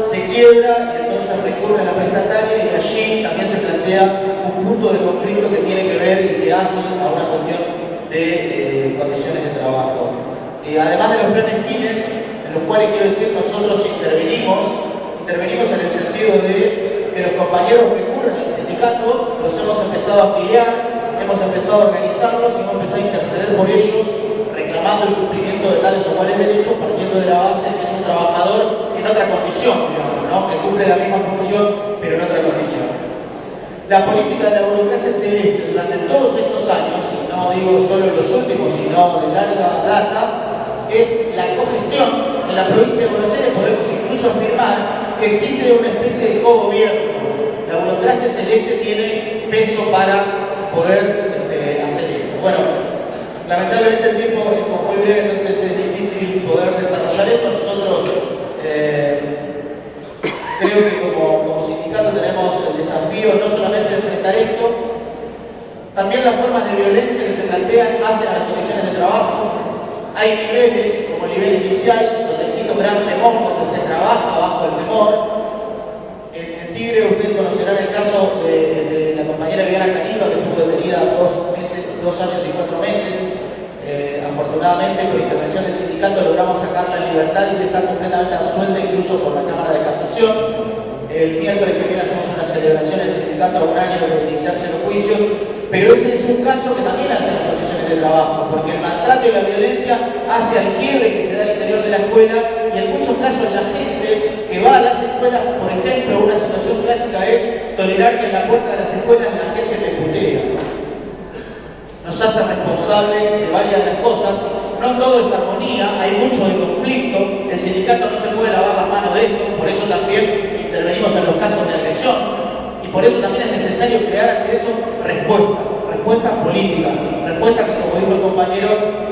se quiebra y entonces recurre a la prestataria, y allí también se plantea un punto de conflicto que tiene que ver y que hace a una cuestión de condiciones de trabajo. Además de los planes fines, en los cuales quiero decir nosotros intervenimos en el sentido de que los compañeros recurren al sindicato, los hemos empezado a afiliar, hemos empezado a organizarlos y hemos empezado a interceder por ellos, reclamando el cumplimiento de tales o cuales derechos, partiendo de la base de que es un trabajador en otra condición, digamos, ¿no? Que cumple la misma función, pero en otra condición. La política de la burocracia celeste durante todos estos años, y no digo solo los últimos, sino de larga data, es la cogestión. En la provincia de Buenos Aires podemos incluso afirmar que existe una especie de cogobierno. La burocracia celeste tiene peso para poder hacer esto. Bueno, lamentablemente el tiempo es como muy breve, entonces es difícil poder desarrollar esto. Nosotros creo que como sindicato tenemos el desafío no solamente de enfrentar esto, también las formas de violencia que se plantean hacen a las condiciones de trabajo. Hay niveles, como el nivel inicial, donde existe un gran temor, donde se trabaja bajo el temor. En Tigre ustedes conocerán el caso de la compañera Viviana Caniva, que estuvo detenida 2 años y 4 meses. Afortunadamente, por intervención del sindicato, logramos sacarla en libertad y que está completamente absuelta, incluso por la Cámara de Casación. El miércoles que viene hacemos una celebración en el sindicato a 1 año de iniciarse los juicios. Pero ese es un caso que también hace las condiciones de trabajo, porque el maltrato y la violencia hace al quiebre que se da al interior de la escuela, y en muchos casos la gente que va a las escuelas, por ejemplo, una situación clásica es tolerar que en la puerta de las escuelas la gente te putea. Nos hace responsables de varias de las cosas. No todo es armonía, hay mucho de conflicto. El sindicato no se puede lavar las manos de esto, por eso también intervenimos en los casos de agresión. Y por eso también es necesario crear ante eso respuestas políticas, respuestas que, como dijo el compañero,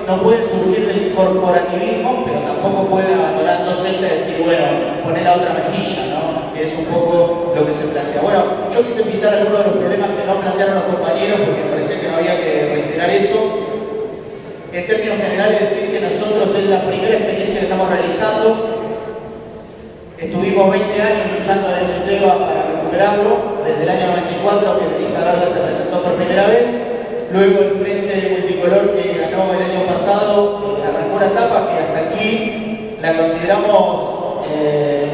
no pueden surgir del corporativismo, pero tampoco pueden abandonar el docente y decir, bueno, poner la otra mejilla, ¿no? que es un poco lo que se plantea. Bueno, yo quise pintar algunos de los problemas que no plantearon los compañeros porque me parecía que no había que reiterar eso. En términos generales, decir que nosotros es la primera experiencia que estamos realizando. Estuvimos 20 años luchando en el SUTEBA para recuperarlo, desde el año 94 que el Lista Verde se presentó por primera vez, luego el Frente Multicolor que ganó el año pasado arrancó una etapa que hasta aquí la consideramos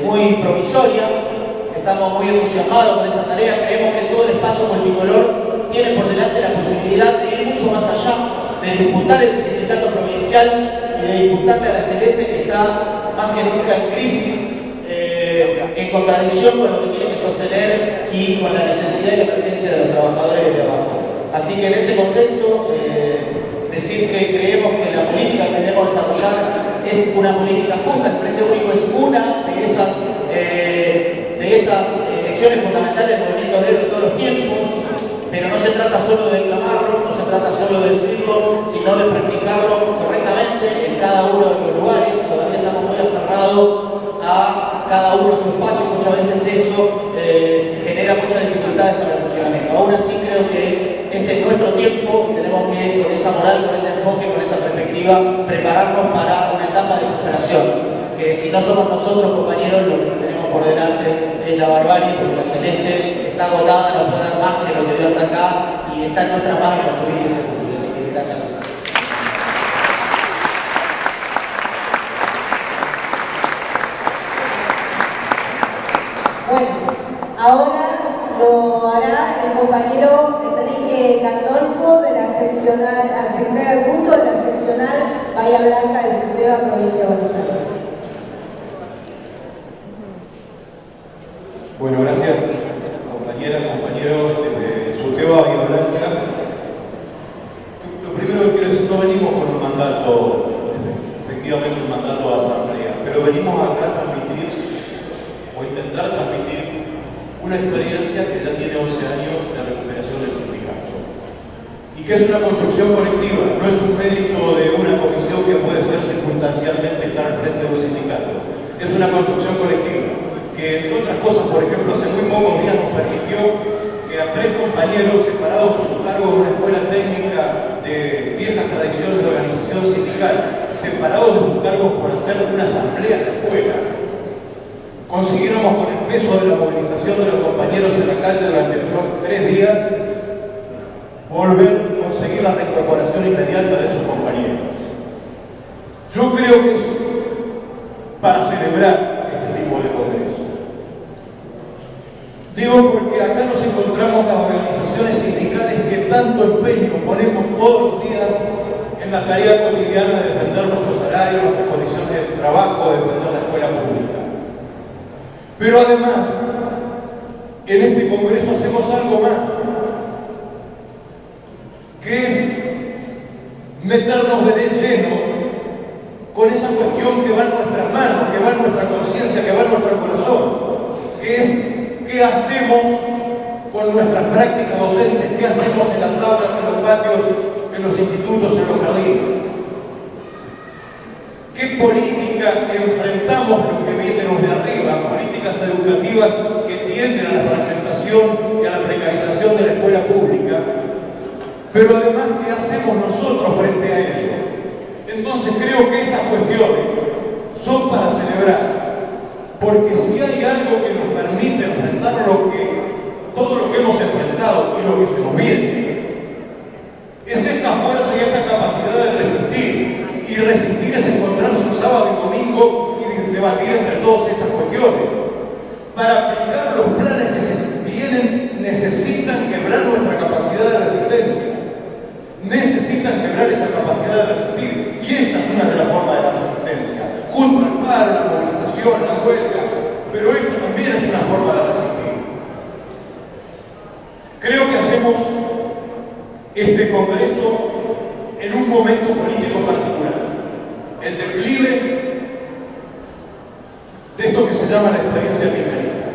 muy provisoria, estamos muy entusiasmados con esa tarea, creemos que todo el espacio multicolor tiene por delante la posibilidad de ir mucho más allá, de disputar el sindicato provincial y de disputarle a la Celeste que está más que nunca en crisis, en contradicción con lo que tiene que sostener y con la necesidad y la presencia de los trabajadores de abajo. Así que en ese contexto, decir que creemos que la política que debemos desarrollar es una política justa, el Frente Único es una de esas elecciones fundamentales del movimiento obrero de todos los tiempos, pero no se trata solo de declamarlo, no se trata solo de decirlo, sino de practicarlo correctamente en cada uno de los lugares. Todavía estamos muy aferrados a cada uno su espacio, muchas veces eso genera muchas dificultades para el funcionamiento. Aún así creo que este es nuestro tiempo y tenemos que, con esa moral, con ese enfoque, con esa perspectiva, prepararnos para una etapa de superación, que si no somos nosotros, compañeros, lo que tenemos por delante es la barbarie, porque la Celeste está agotada, no puede dar más que lo que dio hasta acá y está en nuestra mano construir ese futuro. Así que gracias. Bueno, ahora lo hará el compañero Enrique Gandolfo de la seccional, al secretario adjunto de la seccional Bahía Blanca de SUTEBA, provincia de Buenos Aires. Bueno, gracias compañeras, compañeros desde SUTEBA, Bahía Blanca. Lo primero que quiero decir, no venimos con un mandato, efectivamente un mandato de asamblea, pero venimos acá a transmitir o intentar transmitir una experiencia que ya tiene 11 años de recuperación del sindicato y que es una construcción colectiva, no es un mérito de una comisión que puede ser circunstancialmente estar al frente de un sindicato, es una construcción colectiva que, entre otras cosas, por ejemplo, hace muy pocos días nos permitió que a 3 compañeros separados por su cargo en una escuela técnica de viejas tradiciones de organización sindical, separados de sus cargos por hacer una asamblea en la escuela, consiguiéramos, con el peso de la movilización de los compañeros en la calle durante 3 días, volver a conseguir la reincorporación inmediata de sus compañeros. Yo creo que es para celebrar este tipo de congresos. Digo porque acá nos encontramos las organizaciones sindicales que tanto empeño ponemos todos los días en la tarea cotidiana de defender nuestros salarios, nuestras condiciones de trabajo, de defender la escuela pública. Pero además, en este congreso hacemos algo más, que es meternos de lleno con esa cuestión que va en nuestras manos, que va en nuestra conciencia, que va en nuestro corazón, que es qué hacemos con nuestras prácticas docentes, qué hacemos en las aulas, en los patios, en los institutos, en los jardines. ¿Qué política enfrentamos los que vienen los de arriba? Políticas educativas que tienden a la fragmentación y a la precarización de la escuela pública. Pero además, ¿qué hacemos nosotros frente a ello? Entonces creo que estas cuestiones son para celebrar. Porque si hay algo que nos permite enfrentar todo lo que hemos enfrentado y lo que se nos viene, es esta fuerza y esta capacidad de resistir. Y resistir es encontrarse un sábado y domingo y debatir entre todas estas cuestiones. Para aplicar los planes que se vienen, necesitan quebrar nuestra capacidad de resistencia. Necesitan quebrar esa capacidad de resistir. Y esta es una de las formas de la resistencia. Junto al paro, la movilización, la huelga. Pero esto también es una forma de resistir. Creo que hacemos este congreso en un momento político particular. El declive de esto que se llama la experiencia kirchnerista.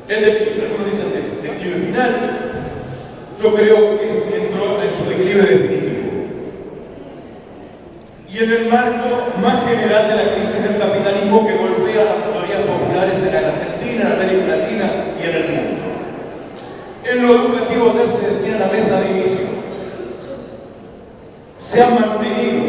El declive, algunos dicen declive final, yo creo que entró en su declive definitivo. Y y en el marco más general de la crisis del capitalismo que golpea a las mayorías populares en la Argentina, en América Latina y en el mundo. En lo educativo, que se decía en la mesa de inicio, se han mantenido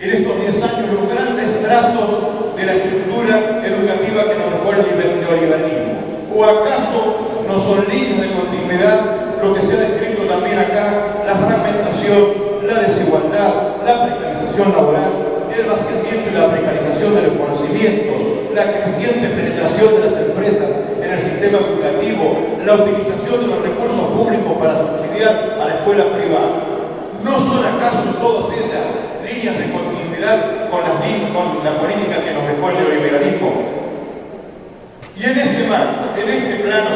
en estos 10 años los grandes trazos de la estructura educativa que nos dejó el neoliberalismo. ¿O acaso no son líneas de continuidad lo que se ha descrito también acá, la fragmentación, la desigualdad, la precarización laboral, el vaciamiento y la precarización de los conocimientos, la creciente penetración de las empresas en el sistema educativo, la utilización de los recursos públicos para subsidiar a la escuela privada? ¿No son acaso todas ellas líneas de continuidad con la política que nos dejó el neoliberalismo? Y en este marco, en este plano,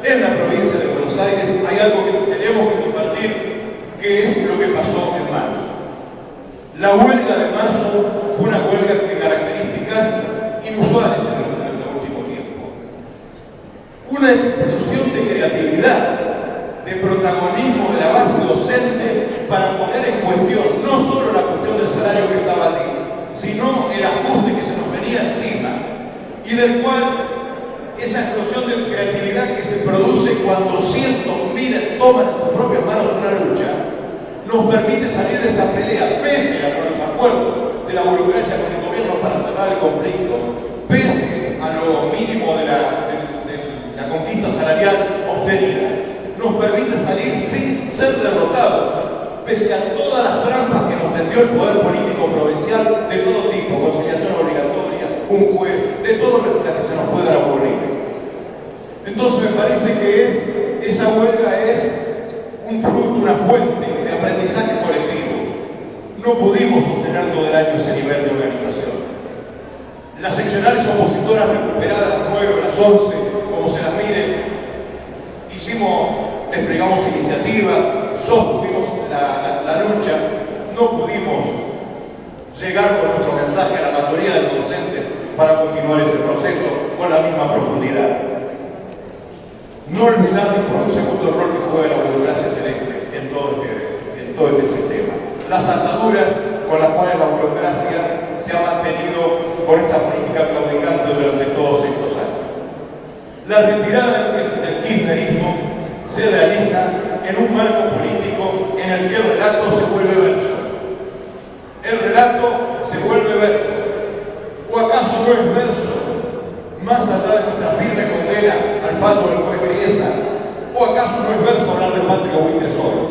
en la provincia de Buenos Aires, hay algo que tenemos que compartir, que es lo que pasó en marzo. La huelga de marzo fue una huelga de características inusuales en el último tiempo. Una explosión de creatividad, de protagonismo de la base docente para poner en cuestión no solo la cuestión del salario que estaba allí, sino el ajuste que se nos venía encima, y del cual esa explosión de creatividad que se produce cuando cientos, miles toman en sus propias manos una lucha, nos permite salir de esa pelea, pese a los acuerdos de la burocracia con el gobierno para cerrar el conflicto, pese a lo mínimo de la conquista salarial obtenida. Nos permite salir sin ser derrotados, pese a todas las trampas que nos tendió el poder político provincial de todo tipo, conciliación obligatoria, un juez, de todo lo que se nos pueda ocurrir. Entonces me parece que esa huelga es un fruto, una fuente de aprendizaje colectivo. No pudimos sostener todo el año ese nivel de organización. Las seccionales opositoras recuperadas a las 9 o las 11, como se las mire, desplegamos iniciativas, sostuvimos la lucha, no pudimos llegar con nuestro mensaje a la mayoría de los docentes para continuar ese proceso con la misma profundidad. No olvidar ni por un segundo el rol que juega la burocracia celeste en todo este sistema. Las ataduras con las cuales la burocracia se ha mantenido con esta política claudicante durante todos estos años. La retirada del kirchnerismo se realiza en un marco político en el que el relato se vuelve verso. El relato se vuelve verso. ¿O acaso no es verso, más allá de nuestra firme condena al fallo del juez Griesa? ¿O acaso no es verso hablar de patria buitre solo?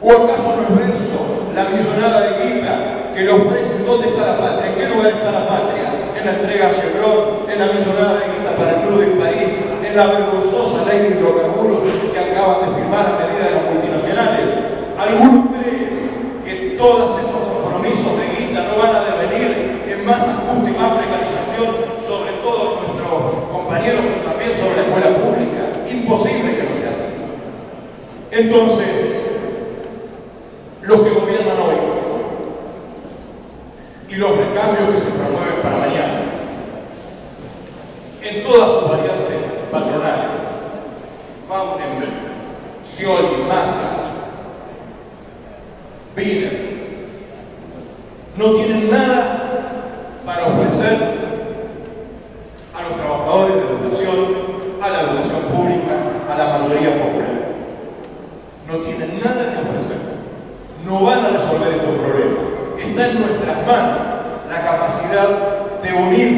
¿O acaso no es verso la millonada de guita que le ofrecen? ¿Dónde está la patria? ¿En qué lugar está la patria? En la entrega a Chevron, en la millonada de guita para el Club de París, en la vergonzosa ley de hidrocarburos que acaban de firmar a medida de las multinacionales. ¿Algunos creen que todos esos compromisos de guita no van a devenir en más ajuste y más precarización sobre todos nuestros compañeros, pero también sobre la escuela pública? Imposible que no sea así. Entonces, los que gobiernan hoy y los recambios que se promueven para mañana, en todas sus variantes patronales, Faunen, Scioli, Massa, Biden, no tienen nada para ofrecer a los trabajadores de educación, a la educación pública, a la mayoría popular. No tienen nada que ofrecer. No van a resolver estos problemas. Está en nuestras manos la capacidad de unir.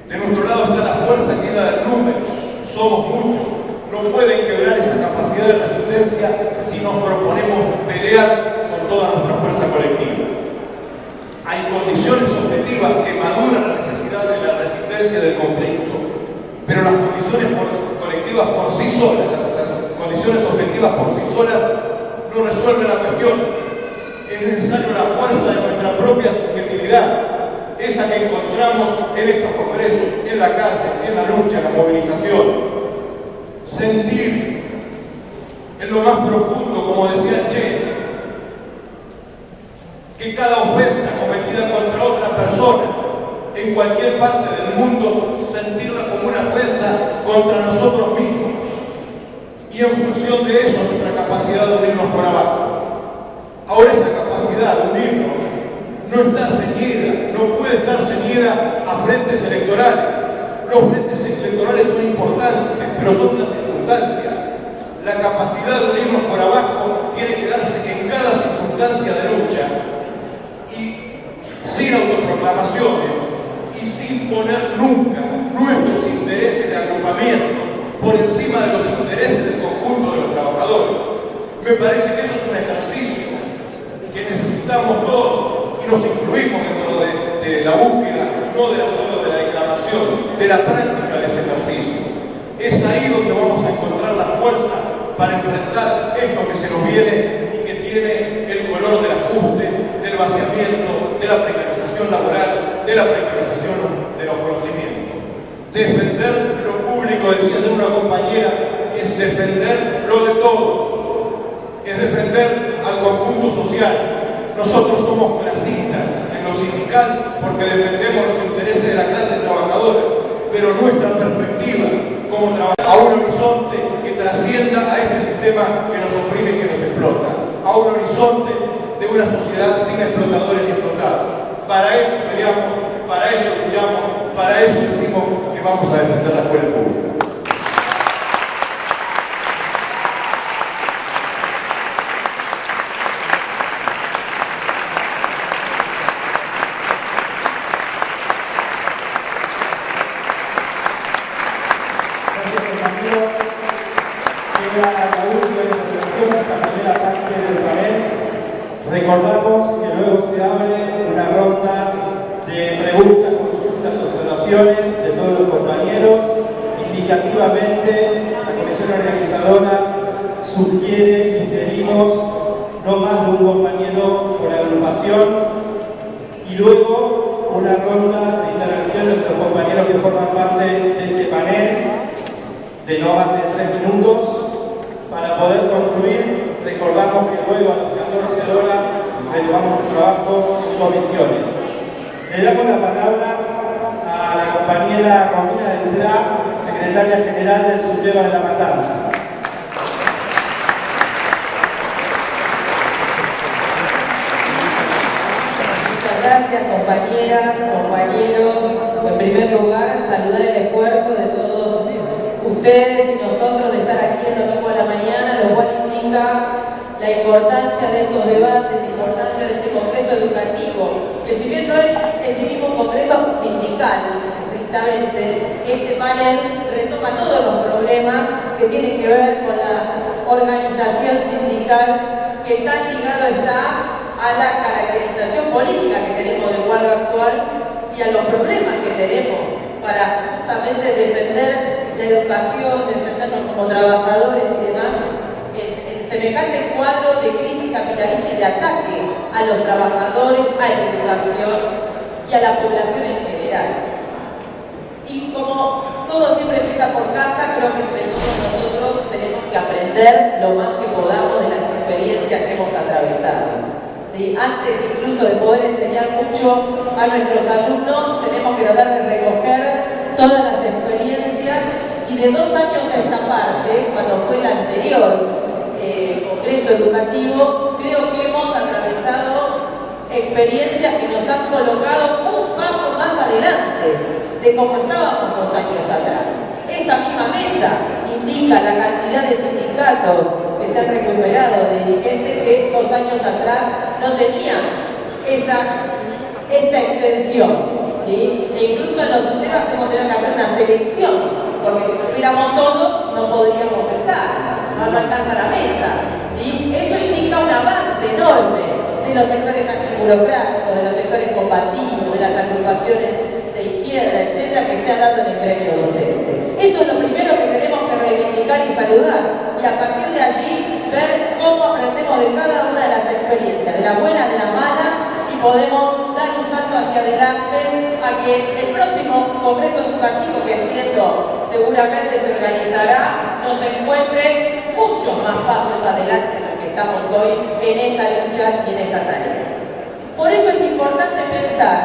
De nuestro lado está la fuerza que es la del número. Somos muchos. No pueden quebrar esa capacidad de resistencia si nos proponemos pelear con toda nuestra fuerza colectiva. Hay condiciones objetivas que maduran la necesidad de la resistencia del conflicto, pero las condiciones colectivas por sí solas, las condiciones objetivas por sí solas, no resuelven la cuestión. Es necesaria la fuerza de nuestra propia subjetividad, esa que encontramos en estos congresos, en la calle, en la lucha, en la movilización. Sentir en lo más profundo, como decía Che, que cada ofensa cometida contra otra persona en cualquier parte del mundo, sentirla como una ofensa contra nosotros mismos. Y en función de eso, nuestra capacidad de unirnos por abajo. Ahora esa capacidad capacidad de unirnos no está ceñida, no puede estar ceñida a frentes electorales. Los frentes electorales son importantes, pero son una circunstancia. La capacidad de unirnos por abajo tiene que darse en cada circunstancia de lucha y sin autoproclamaciones y sin poner nunca nuestros intereses de agrupamiento por encima de los intereses del conjunto de los trabajadores. Me parece que eso es un ejercicio que necesitamos todos y nos incluimos dentro de la búsqueda, no solo de la declamación, de la práctica de ese ejercicio. Es ahí donde vamos a encontrar la fuerza para enfrentar esto que se nos viene y que tiene el color del ajuste, del vaciamiento, de la precarización laboral, de la precarización de los conocimientos. Defender lo público, decía ayer una compañera, es defender lo de todos, es defender al conjunto social. Nosotros somos clasistas en lo sindical porque defendemos los intereses de la clase trabajadora, pero nuestra perspectiva como a un horizonte que trascienda a este sistema que nos oprime y que nos explota, a un horizonte de una sociedad sin explotadores ni explotados. Para eso peleamos, para eso luchamos, para eso decimos que vamos a defender la escuela pública. Recordamos que luego se abre una ronda de preguntas, consultas, observaciones de todos los compañeros. Indicativamente, la comisión organizadora sugerimos no más de un compañero por agrupación y luego una ronda de intervenciones de los compañeros que forman parte de este panel de no más de 3 minutos para poder concluir. Recordamos que luego a las 14 horas retomamos el trabajo en comisiones. Le damos la palabra a la compañera Romina del Pla, secretaria general del Subtema de La Matanza. Muchas gracias, compañeras, compañeros. En primer lugar, saludar el esfuerzo de todos ustedes y nosotros de estar aquí el domingo a la mañana, lo cual indica la importancia de estos debates, la importancia de este congreso educativo, que si bien no es en sí mismo un congreso sindical, estrictamente, este panel retoma todos los problemas que tienen que ver con la organización sindical, que tan ligado está a la caracterización política que tenemos del cuadro actual y a los problemas que tenemos para justamente defender la educación, defendernos como trabajadores y demás, en semejante cuadro de crisis capitalista y de ataque a los trabajadores, a la educación y a la población en general. Y como todo siempre empieza por casa, creo que entre todos nosotros tenemos que aprender lo más que podamos de las experiencias que hemos atravesado. ¿Sí? Antes incluso de poder enseñar mucho a nuestros alumnos, tenemos que tratar de recoger todas las experiencias y de 2 años a esta parte, cuando fue el anterior congreso educativo, creo que hemos atravesado experiencias que nos han colocado un paso más adelante de como estábamos 2 años atrás. Esta misma mesa indica la cantidad de sindicatos que se han recuperado, de dirigentes que 2 años atrás no tenían esta extensión. ¿Sí? E incluso en los temas hemos tenido que hacer una selección, porque si estuviéramos todos no podríamos estar, no alcanza la mesa. ¿Sí? Eso indica un avance enorme de los sectores antiburocráticos, de los sectores combativos, de las agrupaciones de izquierda, etcétera, que se ha dado en el gremio docente. Eso es lo primero que tenemos que reivindicar y saludar, y a partir de allí ver cómo aprendemos de cada una de las experiencias, de las buenas, de las malas, y podemos dar un salto hacia adelante a que el próximo congreso educativo, que entiendo seguramente se organizará, nos encuentre muchos más pasos adelante de los que estamos hoy en esta lucha y en esta tarea. Por eso es importante pensar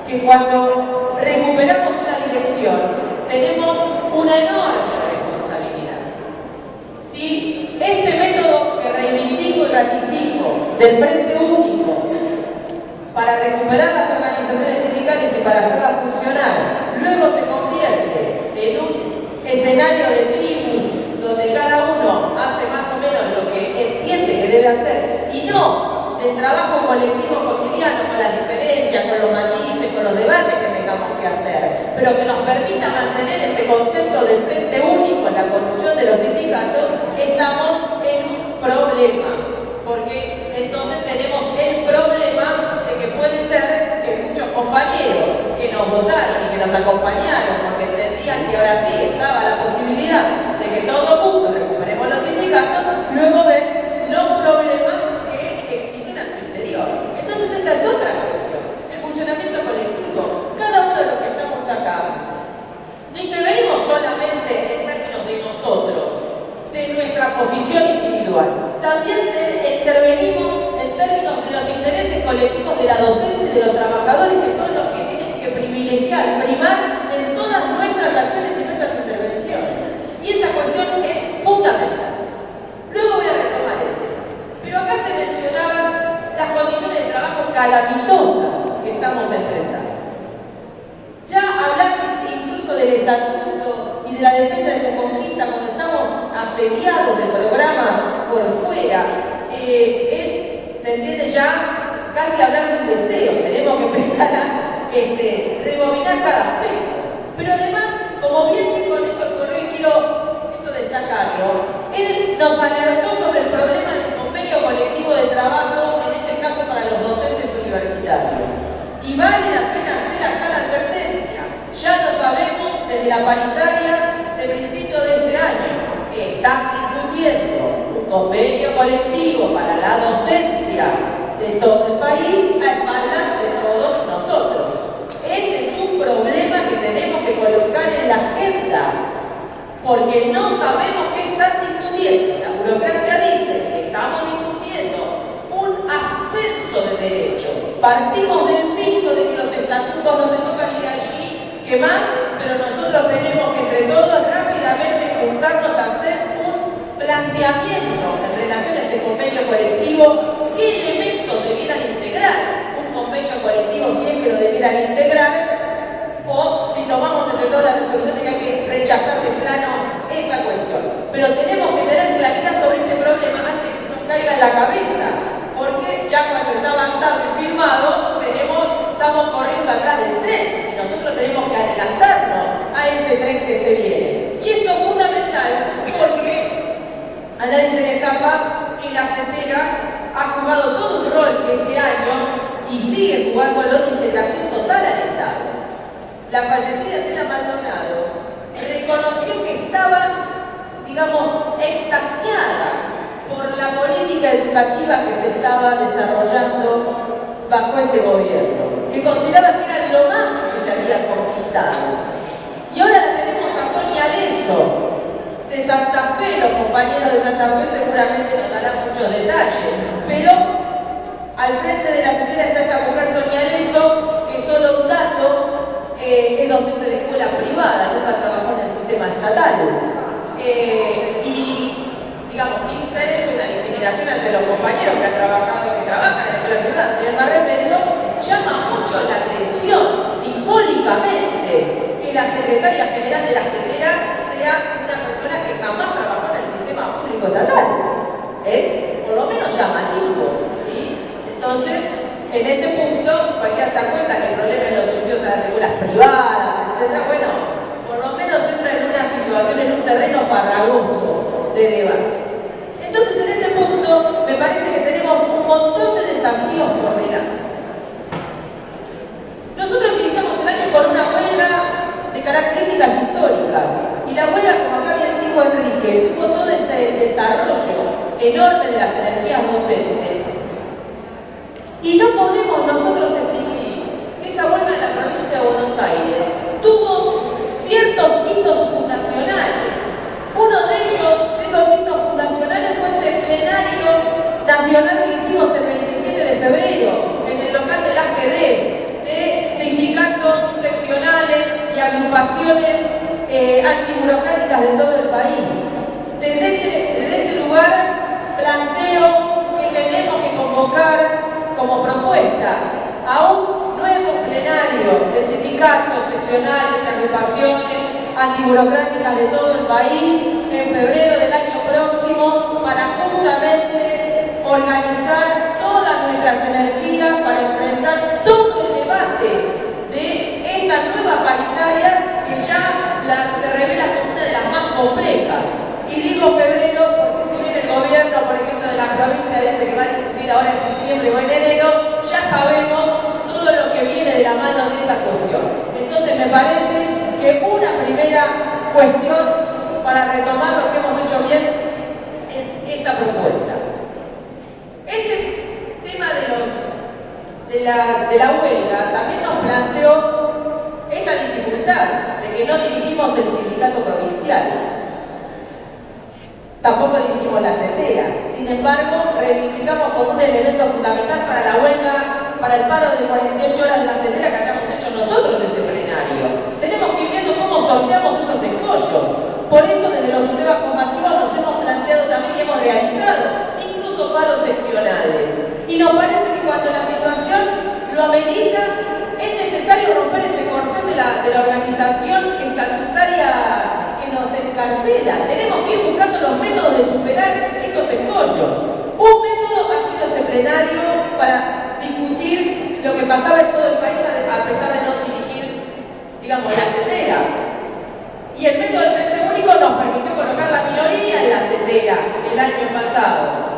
que cuando recuperamos una dirección tenemos una enorme responsabilidad. Si este método que reivindico y ratifico del Frente Único para recuperar las organizaciones sindicales y para hacerlas funcionar, luego se convierte en un escenario de tribus donde cada uno hace más o menos lo que entiende que debe hacer y no del trabajo colectivo cotidiano con las diferencias, con los matices, con los debates que tengamos que hacer, pero que nos permita mantener ese concepto del frente único en la conducción de los sindicatos, estamos en un problema, porque entonces tenemos el problema de que puede ser que muchos compañeros que nos votaron y que nos acompañaron porque entendían que ahora sí estaba la posibilidad de que todos juntos recuperemos los sindicatos, luego ven los problemas que existen a su interior. Entonces esta es otra cuestión, el funcionamiento colectivo. Cada uno de los que estamos acá no intervenimos solamente en términos de nosotros, de nuestra posición individual. También intervenimos en términos de los intereses colectivos de la docencia y de los trabajadores, que son los que tienen que privilegiar, primar en todas nuestras acciones y nuestras intervenciones. Y esa cuestión es fundamental. Luego voy a retomar el tema. Pero acá se mencionaban las condiciones de trabajo calamitosas que estamos enfrentando. Ya hablar incluso del estatuto y de la defensa de su conquista cuando estamos asediados de programas por fuera, se entiende ya casi hablar de un deseo. Tenemos que empezar a rebobinar cada aspecto. Pero además, como bien dijo Néstor Correa, y quiero esto destacarlo, él nos alertó sobre el problema del convenio colectivo de trabajo, en ese caso para los docentes universitarios. Y vale la pena hacer acá la advertencia. Ya lo sabemos desde la paritaria de principio de este año, que están discutiendo un convenio colectivo para la docencia de todo el país a espaldas de todos nosotros. Este es un problema que tenemos que colocar en la agenda, porque no sabemos qué están discutiendo. La burocracia dice que estamos discutiendo un ascenso de derechos. Partimos del piso de que los estatutos no se tocan y de allí que más, pero nosotros tenemos que entre todos rápidamente juntarnos a hacer un planteamiento en relación a este convenio colectivo, qué elementos debieran integrar un convenio colectivo, si es que lo debieran integrar, o si tomamos entre todos la resolución de que hay que rechazar de plano esa cuestión. Pero tenemos que tener claridad sobre este problema antes que se nos caiga en la cabeza, porque ya cuando está avanzado y firmado, estamos corriendo atrás del tren, y nosotros tenemos que adelantarnos a ese tren que se viene. Y esto es fundamental porque a nadie se le escapa que la CETERA ha jugado todo un rol este año y sigue jugándolo de integración total al Estado. La fallecida Estela Maldonado reconoció que estaba, digamos, extasiada por la política educativa que se estaba desarrollando bajo este gobierno, que consideraba que era lo más que se había conquistado. Y ahora la tenemos a Sonia Leso, de Santa Fe. Los compañeros de Santa Fe seguramente nos darán muchos detalles, pero al frente de la CETERA está esta mujer Sonia Leso, que solo un dato, es docente de escuela privada, nunca trabajó en el sistema estatal. Y digamos, sin ser eso una discriminación hacia los compañeros que trabajan en la escuela privada, sin más remedio, llama mucho la atención simbólicamente que la secretaria general de la CETERA sea una persona que jamás trabajó en el sistema público estatal. Es por lo menos llamativo, ¿sí? Entonces, en ese punto, cualquiera se da cuenta que el problema es los subsidios a las escuelas privadas, etc. Bueno, por lo menos entra en una situación, en un terreno farragoso de debate. Entonces, en ese punto, me parece que tenemos un montón de desafíos por delante. Nosotros iniciamos el año con una huelga de características históricas, y la huelga, como acá bien dijo Enrique, tuvo todo ese desarrollo enorme de las energías docentes. Y no podemos nosotros decidir que esa huelga de la provincia de Buenos Aires tuvo ciertos hitos fundacionales. Uno de ellos, de esos hitos fundacionales, fue ese plenario nacional que hicimos el 27 de febrero en el local del AGD, de sindicatos seccionales y agrupaciones antiburocráticas de todo el país. Desde este lugar planteo que tenemos que convocar como propuesta a un nuevo plenario de sindicatos, seccionales, agrupaciones antiburocráticas de todo el país en febrero del año próximo para justamente organizar todas nuestras energías para enfrentar todo el debate de esta nueva paritaria que ya se revela como una de las más complejas. Y digo febrero porque si bien el gobierno, por ejemplo, de la provincia dice que va a discutir ahora en diciembre o en enero, ya sabemos todo lo que viene de la mano de esa cuestión. Entonces me parece que una primera cuestión para retomar lo que hemos hecho bien es esta propuesta. Este tema de la huelga también nos planteó esta dificultad de que no dirigimos el sindicato provincial, tampoco dirigimos la CETERA. Sin embargo, reivindicamos como un elemento fundamental para la huelga, para el paro de 48 horas de la CETERA que hayamos hecho nosotros ese plenario. Tenemos que ir viendo cómo sorteamos esos escollos. Por eso desde los temas combativos nos hemos planteado también, hemos realizado incluso paros seccionales. Y nos parece que cuando la situación lo amerita, es necesario romper ese corsé de la organización estatutaria que nos encarcela. Tenemos que ir buscando los métodos de superar estos escollos. Un método ha sido ese plenario para discutir lo que pasaba en todo el país a pesar de no dirigir, digamos, la CETERA. Y el método del Frente Único nos permitió colocar la minoría en la CETERA el año pasado.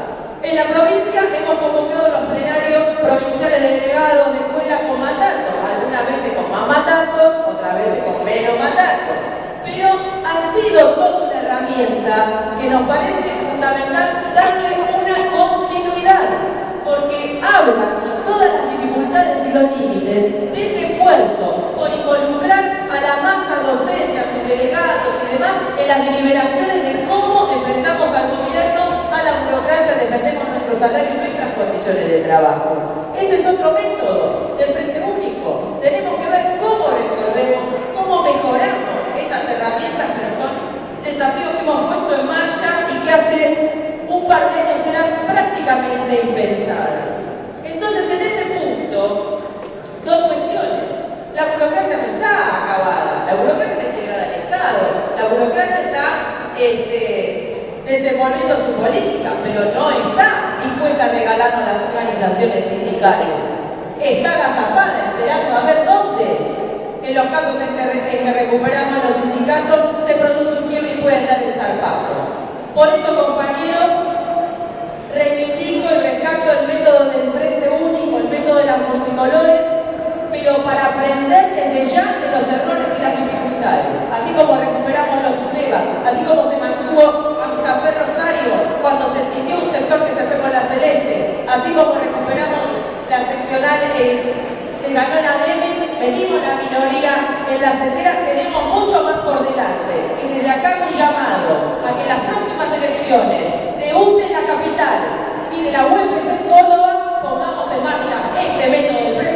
En la provincia hemos convocado los plenarios provinciales de delegados de escuelas con mandato, algunas veces con más mandatos, otras veces con menos mandatos. Pero han sido toda una herramienta que nos parece fundamental darle una continuidad, porque hablan con todas las dificultades y los límites de ese esfuerzo por involucrar a la masa docente, a sus delegados y demás en las deliberaciones de cómo enfrentamos al gobierno, a la burocracia, defendemos nuestro salario y nuestras condiciones de trabajo. Ese es otro método del Frente Único. Tenemos que ver cómo resolvemos, cómo mejoramos esas herramientas, pero son desafíos que hemos puesto en marcha y que hace un par de años eran prácticamente impensadas. Entonces, en ese punto, dos cuestiones. La burocracia no está acabada, la burocracia está integrada al Estado, la burocracia está desenvolviendo su política, pero no está dispuesta a regalarnos las organizaciones sindicales. Está agazapada, esperando a ver dónde, en los casos en que recuperamos los sindicatos, se produce un quiebre y puede dar el zarpazo. Por eso, compañeros, reivindico el rescate del método del Frente Único, el método de las multicolores, pero para aprender desde ya de los errores y las dificultades. Así como recuperamos los UTEBAS, así como se mantuvo Amsafer Rosario cuando se sintió un sector que se fue con la Celeste, así como recuperamos las seccionales, se ganó en ADEMES, metimos la minoría en la CETERA, tenemos mucho más por delante. Y desde acá hago un llamado a que las próximas elecciones de UTE en la capital y de la UEPS en Córdoba pongamos en marcha este método del Frente